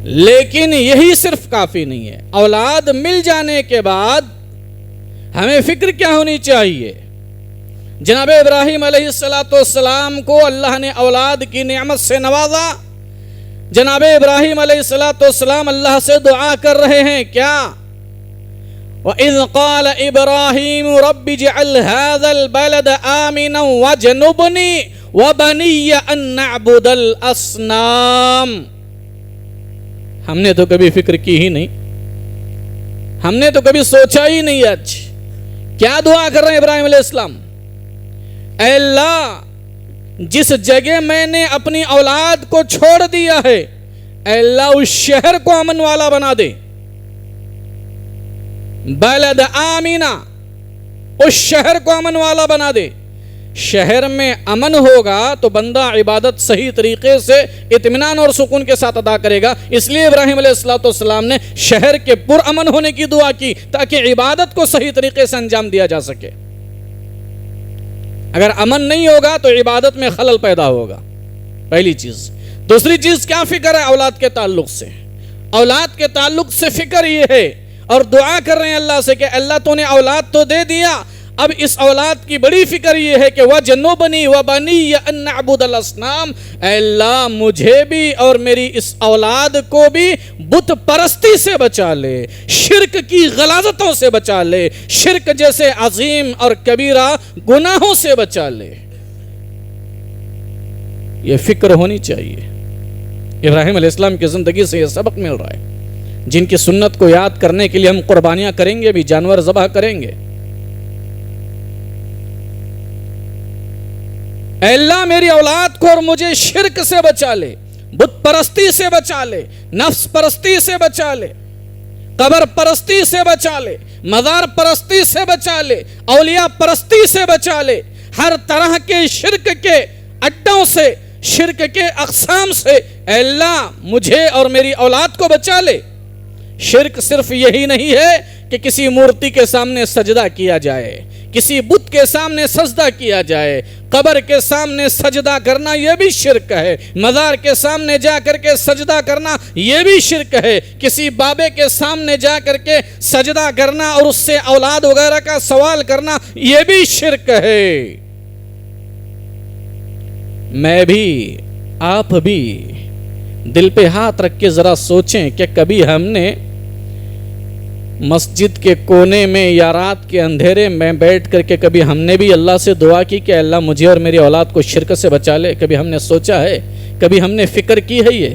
S10: لیکن یہی صرف کافی نہیں ہے. اولاد مل جانے کے بعد ہمیں فکر کیا ہونی چاہیے؟ جناب ابراہیم علیہ السلام کو اللہ نے اولاد کی نعمت سے نوازا. جناب ابراہیم علیہ السلام اللہ سے دعا کر رہے ہیں کیا؟ وَإِذْ قَالَ إِبْرَاهِيمُ رَبِّ اجْعَلْ هَذَا الْبَلَدَ آمِنًا وَاجْنُبْنِي وَبَنِيَّ أَن نَّعْبُدَ الْأَصْنَامَ. ہم نے تو کبھی فکر کی ہی نہیں، ہم نے تو کبھی سوچا ہی نہیں. آج کیا دعا کر رہے ہیں ابراہیم علیہ السلام؟ اے اللہ، جس جگہ میں نے اپنی اولاد کو چھوڑ دیا ہے، اے اللہ اس شہر کو امن والا بنا دے. بلد آمینہ، اس شہر کو امن والا بنا دے. شہر میں امن ہوگا تو بندہ عبادت صحیح طریقے سے اطمینان اور سکون کے ساتھ ادا کرے گا. اس لیے ابراہیم علیہ السلام نے شہر کے پر امن ہونے کی دعا کی تاکہ عبادت کو صحیح طریقے سے انجام دیا جا سکے. اگر امن نہیں ہوگا تو عبادت میں خلل پیدا ہوگا. پہلی چیز. دوسری چیز کیا فکر ہے اولاد کے تعلق سے؟ اولاد کے تعلق سے فکر یہ ہے اور دعا کر رہے ہیں اللہ سے کہ اللہ تو نے اولاد تو دے دیا، اب اس اولاد کی بڑی فکر یہ ہے کہ وَجَنُّبْنِي وَبَنِيَّ أَن نَّعْبُدَ الْأَصْنَامَ. اے اللہ مجھے بھی اور میری اس اولاد کو بھی بت پرستی سے بچا لے، شرک کی غلاظتوں سے بچا لے، شرک جیسے عظیم اور کبیرہ گناہوں سے بچا لے. یہ فکر ہونی چاہیے. ابراہیم علیہ السلام کی زندگی سے یہ سبق مل رہا ہے. جن کی سنت کو یاد کرنے کے لیے ہم قربانیاں کریں گے بھی، جانور ذبح کریں گے. اے اللہ میری اولاد کو اور مجھے شرک سے بچا لے، بت پرستی سے بچا لے، نفس پرستی سے بچا لے، قبر پرستی سے بچا لے، مزار پرستی سے بچا لے، اولیاء پرستی سے بچا لے، ہر طرح کے شرک کے اڈوں سے، شرک کے اقسام سے اے اللہ مجھے اور میری اولاد کو بچا لے. شرک صرف یہی نہیں ہے کہ کسی مورتی کے سامنے سجدہ کیا جائے، کسی بت کے سامنے سجدہ کیا جائے، قبر کے سامنے سجدہ کرنا یہ بھی شرک ہے، مزار کے سامنے جا کر کے سجدہ کرنا یہ بھی شرک ہے، کسی بابے کے سامنے جا کر کے سجدہ کرنا اور اس سے اولاد وغیرہ کا سوال کرنا یہ بھی شرک ہے. میں بھی آپ بھی دل پہ ہاتھ رکھ کے ذرا سوچیں کہ کبھی ہم نے مسجد کے کونے میں یا رات کے اندھیرے میں بیٹھ کر کے کبھی ہم نے بھی اللہ سے دعا کی کہ اللہ مجھے اور میری اولاد کو شرک سے بچا لے؟ کبھی ہم نے سوچا ہے؟ کبھی ہم نے فکر کی ہے؟ یہ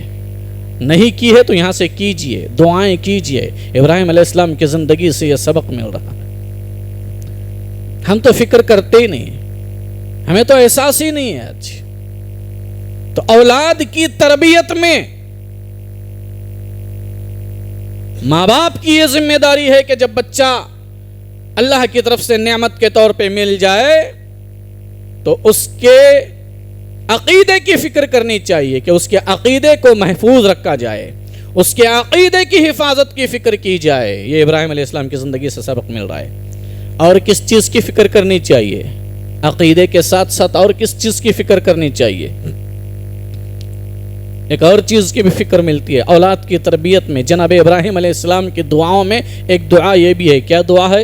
S10: نہیں کی ہے تو یہاں سے کیجئے، دعائیں کیجئے. ابراہیم علیہ السلام کی زندگی سے یہ سبق مل رہا ہے. ہم تو فکر کرتے ہی نہیں، ہمیں تو احساس ہی نہیں ہے. آج تو اولاد کی تربیت میں ماں باپ کی یہ ذمہ داری ہے کہ جب بچہ اللہ کی طرف سے نعمت کے طور پہ مل جائے تو اس کے عقیدے کی فکر کرنی چاہیے کہ اس کے عقیدے کو محفوظ رکھا جائے، اس کے عقیدے کی حفاظت کی فکر کی جائے. یہ ابراہیم علیہ السلام کی زندگی سے سبق مل رہا ہے. اور کس چیز کی فکر کرنی چاہیے؟ عقیدے کے ساتھ ساتھ اور کس چیز کی فکر کرنی چاہیے؟ ایک اور چیز کی بھی فکر ملتی ہے اولاد کی تربیت میں. جناب ابراہیم علیہ السلام کی دعاؤں میں ایک دعا یہ بھی ہے. کیا دعا ہے؟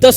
S10: 10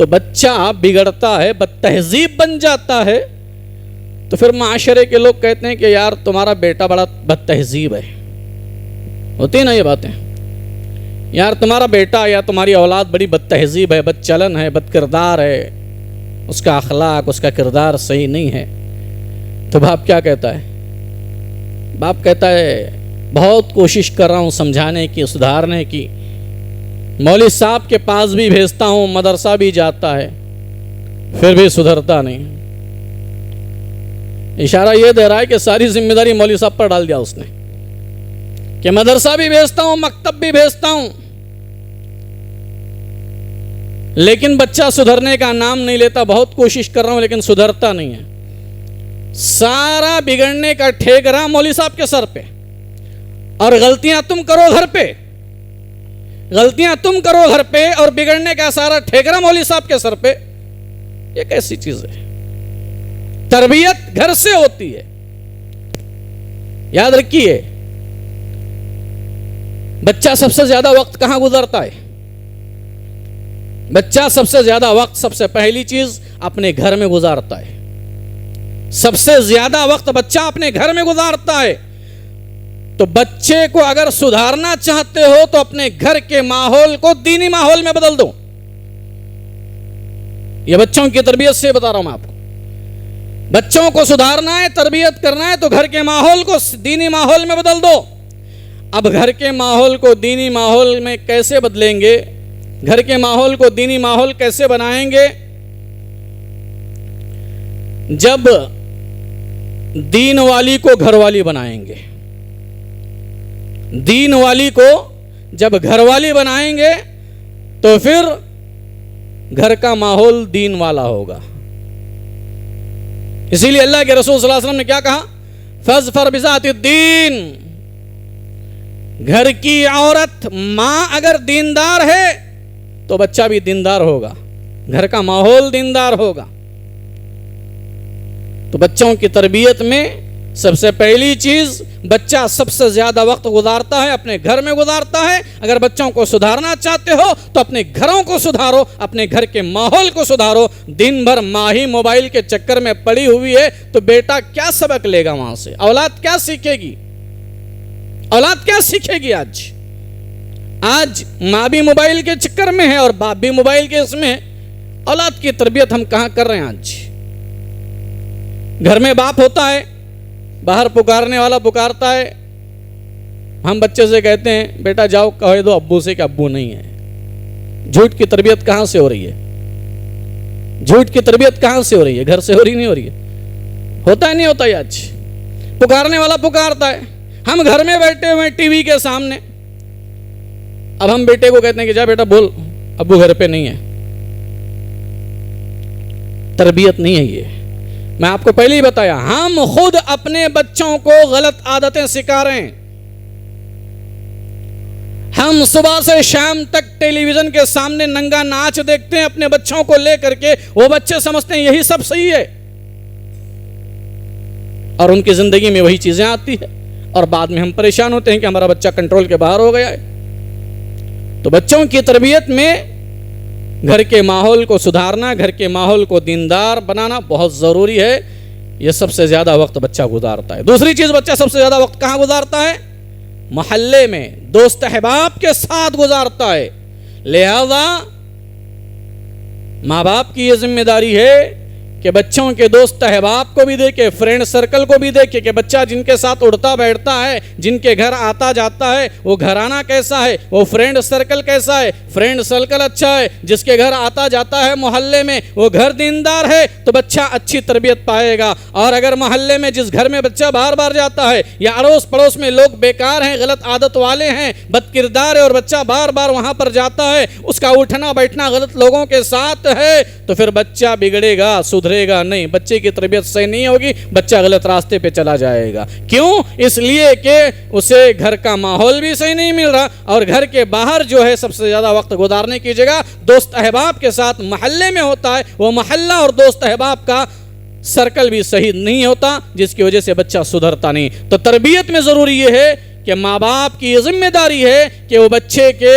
S10: تو بچہ بگڑتا ہے، بد تہذیب بن جاتا ہے، تو پھر معاشرے کے لوگ کہتے ہیں کہ یار تمہارا بیٹا بڑا بد تہذیب ہے. ہوتی ہیں نا یہ باتیں، یار تمہارا بیٹا یا تمہاری اولاد بڑی بد تہذیب ہے، بد چلن ہے، بد کردار ہے، اس کا اخلاق، اس کا کردار صحیح نہیں ہے. تو باپ کیا کہتا ہے؟ باپ کہتا ہے بہت کوشش کر رہا ہوں سمجھانے کی، سدھارنے کی، مولوی صاحب کے پاس بھی بھیجتا ہوں، مدرسہ بھی جاتا ہے، پھر بھی سدھرتا نہیں. اشارہ یہ دے رہا ہے کہ ساری ذمہ داری مولوی صاحب پر ڈال دیا اس نے، کہ مدرسہ بھی بھیجتا ہوں، مکتب بھی بھیجتا ہوں، لیکن بچہ سدھرنے کا نام نہیں لیتا. بہت کوشش کر رہا ہوں لیکن سدھرتا نہیں ہے. سارا بگڑنے کا ٹھیکرا مولوی صاحب کے سر پہ، اور غلطیاں تم کرو گھر پہ، غلطیاں تم کرو گھر پہ، اور بگڑنے کا سارا ٹھیکرا مولوی صاحب کے سر پہ. یہ کیسی چیز ہے؟ تربیت گھر سے ہوتی ہے. یاد رکھیے، بچہ سب سے زیادہ وقت کہاں گزرتا ہے؟ بچہ سب سے زیادہ وقت، سب سے پہلی چیز اپنے گھر میں گزارتا ہے. سب سے زیادہ وقت بچہ اپنے گھر میں گزارتا ہے. تو بچے کو اگر سدھارنا چاہتے ہو تو اپنے گھر کے ماحول کو دینی ماحول میں بدل دو. یہ بچوں کی تربیت سے بتا رہا ہوں میں آپ کو. بچوں کو سدھارنا ہے، تربیت کرنا ہے، تو گھر کے ماحول کو دینی ماحول میں بدل دو. اب گھر کے ماحول کو دینی ماحول میں کیسے بدلیں گے؟ گھر کے ماحول کو دینی ماحول کیسے بنائیں گے؟ جب دین والی کو گھر والی بنائیں گے. دین والی کو جب گھر والی بنائیں گے تو پھر گھر کا ماحول دین والا ہوگا. اسی لیے اللہ کے رسول صلی اللہ علیہ وسلم نے کیا کہا؟ فَاظْفَرْ بِذَاتِ الدِّین. گھر کی عورت ماں اگر دیندار ہے تو بچہ بھی دیندار ہوگا، گھر کا ماحول دیندار ہوگا. تو بچوں کی تربیت میں سب سے پہلی چیز، بچہ سب سے زیادہ وقت گزارتا ہے اپنے گھر میں گزارتا ہے. اگر بچوں کو سدھارنا چاہتے ہو تو اپنے گھروں کو سدھارو، اپنے گھر کے ماحول کو سدھارو. دن بھر ماں ہی موبائل کے چکر میں پڑی ہوئی ہے تو بیٹا کیا سبق لے گا وہاں سے؟ اولاد کیا سیکھے گی؟ اولاد کیا سیکھے گی؟ آج ماں بھی موبائل کے چکر میں ہے اور باپ بھی موبائل کے اس میں. اولاد کی تربیت ہم کہاں کر رہے ہیں؟ آج گھر میں باپ ہوتا ہے، باہر پکارنے والا پکارتا ہے، ہم بچے سے کہتے ہیں بیٹا جاؤ کہہ دو ابو سے کہ ابو نہیں ہے. جھوٹ کی تربیت کہاں سے ہو رہی ہے؟ جھوٹ کی تربیت کہاں سے ہو رہی ہے؟ گھر سے ہو رہی نہیں ہو رہی ہے؟ ہوتا ہے نہیں ہوتا ہے؟ آج پکارنے والا پکارتا ہے، ہم گھر میں بیٹھے ہوئے ٹی وی کے سامنے، اب ہم بیٹے کو کہتے ہیں کہ جا بیٹا بول ابو گھر پہ نہیں ہے. تربیت نہیں ہے یہ. میں آپ کو پہلے ہی بتایا، ہم خود اپنے بچوں کو غلط عادتیں سکھا رہے ہیں. ہم صبح سے شام تک ٹیلی ویژن کے سامنے ننگا ناچ دیکھتے ہیں اپنے بچوں کو لے کر کے. وہ بچے سمجھتے ہیں یہی سب صحیح ہے اور ان کی زندگی میں وہی چیزیں آتی ہیں اور بعد میں ہم پریشان ہوتے ہیں کہ ہمارا بچہ کنٹرول کے باہر ہو گیا ہے. تو بچوں کی تربیت میں گھر کے ماحول کو سدھارنا، گھر کے ماحول کو دیندار بنانا بہت ضروری ہے. یہ سب سے زیادہ وقت بچہ گزارتا ہے. دوسری چیز، بچہ سب سے زیادہ وقت کہاں گزارتا ہے؟ محلے میں دوست احباب کے ساتھ گزارتا ہے. لہذا ماں باپ کی یہ ذمہ داری ہے کہ بچوں کے دوست احباب کو بھی دیکھے، فرینڈ سرکل کو بھی دیکھے کہ بچہ جن کے ساتھ اڑتا بیٹھتا ہے، جن کے گھر آتا جاتا ہے، وہ گھرانہ کیسا ہے، وہ فرینڈ سرکل کیسا ہے. فرینڈ سرکل اچھا ہے، جس کے گھر آتا جاتا ہے محلے میں وہ گھر دیندار ہے تو بچہ اچھی تربیت پائے گا. اور اگر محلے میں جس گھر میں بچہ بار بار جاتا ہے یا اڑوس پڑوس میں لوگ بیکار ہیں، غلط عادت والے ہیں، بد کردار ہے اور بچہ بار بار وہاں پر جاتا ہے، اس کا اٹھنا بیٹھنا غلط لوگوں کے ساتھ ہے، تو پھر بچہ بگڑے گا، سدھرے گا نہیں. بچے کی تربیت صحیح نہیں ہوگی، بچہ غلط راستے پہ چلا جائے گا. کیوں؟ اس لیے کہ اسے گھر کا ماحول بھی صحیح نہیں مل رہا اور گھر کے باہر جو ہے سب سے زیادہ وقت گزارنے کی جگہ دوست احباب کے ساتھ محلے میں ہوتا ہے. وہ محلہ اور دوست احباب کا سرکل بھی صحیح نہیں ہوتا، جس کی وجہ سے بچہ سدھرتا نہیں. تو تربیت میں ضروری یہ ہے کہ ماں باپ کی یہ ذمہ داری ہے کہ وہ بچے کے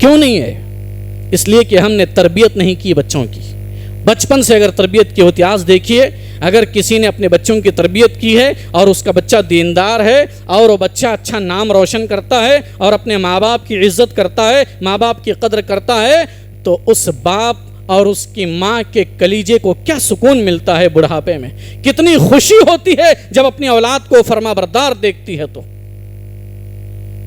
S10: کیوں نہیں ہے؟ اس لیے کہ ہم نے تربیت نہیں کی بچوں کی. بچپن سے اگر تربیت کی ہوتی، آج دیکھیے اگر کسی نے اپنے بچوں کی تربیت کی ہے اور اس کا بچہ دیندار ہے اور وہ بچہ اچھا نام روشن کرتا ہے اور اپنے ماں باپ کی عزت کرتا ہے، ماں باپ کی قدر کرتا ہے، تو اس باپ اور اس کی ماں کے کلیجے کو کیا سکون ملتا ہے بڑھاپے میں، کتنی خوشی ہوتی ہے جب اپنی اولاد کو فرما بردار دیکھتی ہے تو.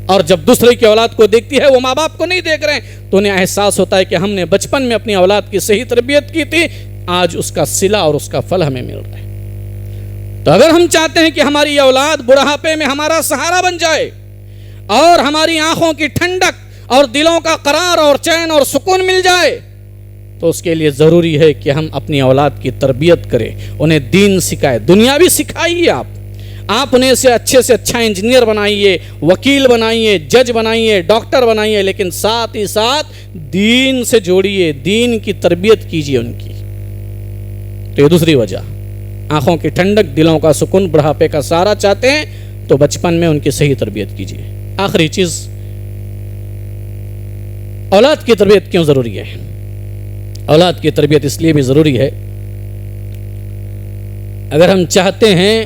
S10: اور جب دوسرے کی اولاد کو دیکھتی ہے، وہ ماں باپ کو نہیں دیکھ رہے ہیں، تو انہیں احساس ہوتا ہے کہ ہم نے بچپن میں اپنی اولاد کی صحیح تربیت کی تھی، آج اس کا صلہ اور اس کا پھل ہمیں مل رہا ہے. تو اگر ہم چاہتے ہیں کہ ہماری اولاد بڑھاپے میں ہمارا سہارا بن جائے اور ہماری آنکھوں کی ٹھنڈک اور دلوں کا قرار اور چین اور سکون مل جائے، تو اس کے لیے ضروری ہے کہ ہم اپنی اولاد کی تربیت کریں، انہیں دین سکھائے، دنیا بھی سکھائیے. آپ انہیں سے اچھا انجینئر بنائیے، وکیل بنائیے، جج بنائیے، ڈاکٹر بنائیے، لیکن ساتھ ہی ساتھ دین سے جوڑیے، دین کی تربیت کیجیے ان کی. تو یہ دوسری وجہ، آنکھوں کی ٹھنڈک، دلوں کا سکون، بڑھاپے کا سہارا چاہتے ہیں تو بچپن میں ان کی صحیح تربیت کیجیے. آخری چیز، اولاد کی تربیت کیوں ضروری ہے؟ اولاد کی تربیت اس لیے بھی ضروری ہے، اگر ہم چاہتے ہیں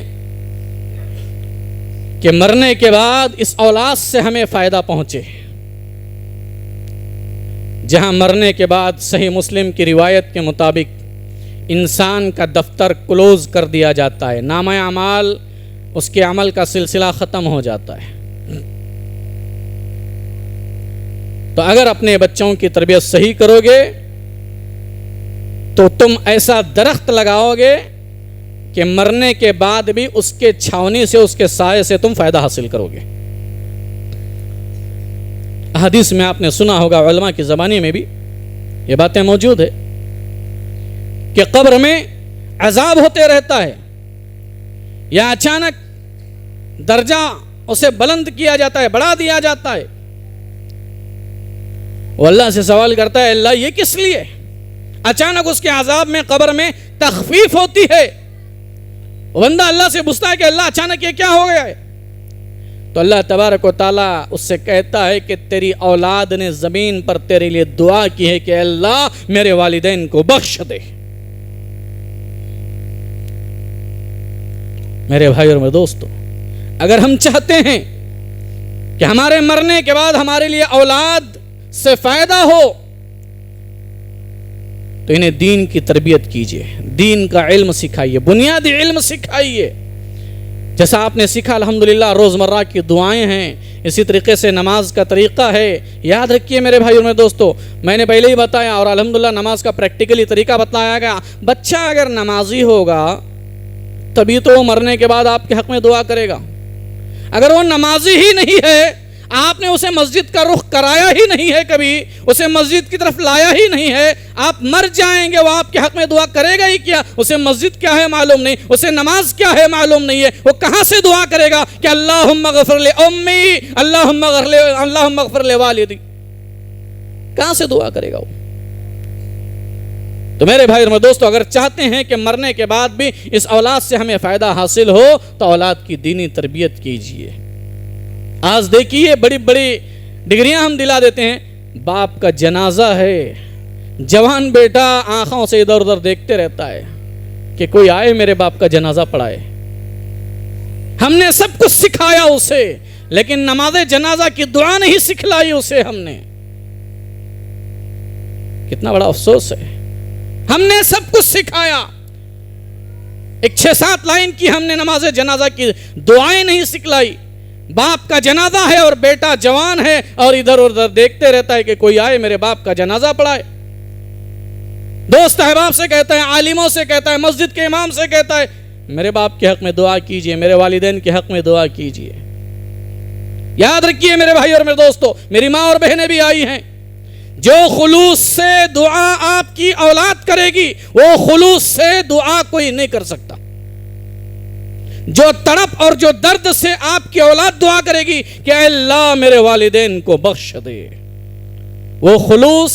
S10: کہ مرنے کے بعد اس اولاد سے ہمیں فائدہ پہنچے. جہاں مرنے کے بعد صحیح مسلم کی روایت کے مطابق انسان کا دفتر کلوز کر دیا جاتا ہے، نامہ اعمال اس کے عمل کا سلسلہ ختم ہو جاتا ہے. تو اگر اپنے بچوں کی تربیت صحیح کرو گے تو تم ایسا درخت لگاؤ گے کہ مرنے کے بعد بھی اس کے چھاونی سے، اس کے سائے سے تم فائدہ حاصل کرو گے. حدیث میں آپ نے سنا ہوگا، علماء کی زبانی میں بھی یہ باتیں موجود ہے کہ قبر میں عذاب ہوتے رہتا ہے یا اچانک درجہ اسے بلند کیا جاتا ہے، بڑھا دیا جاتا ہے. وہ اللہ سے سوال کرتا ہے، اللہ یہ کس لیے؟ اچانک اس کے عذاب میں، قبر میں تخفیف ہوتی ہے. بندہ اللہ سے پوچھتا ہے کہ اللہ اچانک یہ کیا ہو گیا ہے؟ تو اللہ تبارک و تعالیٰ اس سے کہتا ہے کہ تیری اولاد نے زمین پر تیرے لیے دعا کی ہے کہ اللہ میرے والدین کو بخش دے. میرے بھائی اور میرے دوستو، اگر ہم چاہتے ہیں کہ ہمارے مرنے کے بعد ہمارے لیے اولاد سے فائدہ ہو تو انہیں دین کی تربیت کیجیے، دین کا علم سکھائیے، بنیادی علم سکھائیے. جیسا آپ نے سیکھا الحمدللہ روزمرہ کی دعائیں ہیں، اسی طریقے سے نماز کا طریقہ ہے. یاد رکھیے میرے بھائی اور میرے دوستو، میں نے پہلے ہی بتایا اور الحمدللہ نماز کا پریکٹیکلی طریقہ بتایا گیا. بچہ اگر نمازی ہوگا تبھی تو وہ مرنے کے بعد آپ کے حق میں دعا کرے گا. اگر وہ نمازی ہی نہیں ہے، آپ نے اسے مسجد کا رخ کرایا ہی نہیں ہے، کبھی اسے مسجد کی طرف لایا ہی نہیں ہے، آپ مر جائیں گے، وہ آپ کے حق میں دعا کرے گا ہی کیا؟ اسے مسجد کیا ہے معلوم نہیں، اسے نماز کیا ہے معلوم نہیں ہے. وہ کہاں سے دعا کرے گا کہ اللہم اغفر لی امی، اللہم اغفر لی والدی؟ کہاں سے دعا کرے گا وہ؟ تو میرے بھائی اور میرے دوستو، اگر چاہتے ہیں کہ مرنے کے بعد بھی اس اولاد سے ہمیں فائدہ حاصل ہو تو اولاد کی دینی تربیت کیجیے. آج دیکھیے بڑی بڑی ڈگریاں ہم دلا دیتے ہیں، باپ کا جنازہ ہے، جوان بیٹا آنکھوں سے ادھر ادھر دیکھتے رہتا ہے کہ کوئی آئے میرے باپ کا جنازہ پڑھائے. ہم نے سب کچھ سکھایا اسے، لیکن نماز جنازہ کی دعا نہیں سکھلائی اسے ہم نے. کتنا بڑا افسوس ہے. ہم نے سب کچھ سکھایا، ایک 6-7 لائن کی ہم نے نماز جنازہ کی دعائیں نہیں سکھلائی. باپ کا جنازہ ہے اور بیٹا جوان ہے اور ادھر ادھر دیکھتے رہتا ہے کہ کوئی آئے میرے باپ کا جنازہ پڑھائے. دوست احباب سے کہتا ہے، عالموں سے کہتا ہے، مسجد کے امام سے کہتا ہے میرے باپ کے حق میں دعا کیجئے، میرے والدین کے حق میں دعا کیجئے. یاد رکھیے میرے بھائی اور میرے دوستو، میری ماں اور بہنیں بھی آئی ہیں، جو خلوص سے دعا آپ کی اولاد کرے گی وہ خلوص سے دعا کوئی نہیں کر سکتا. جو تڑپ اور جو درد سے آپ کی اولاد دعا کرے گی کہ اے اللہ میرے والدین کو بخش دے، وہ خلوص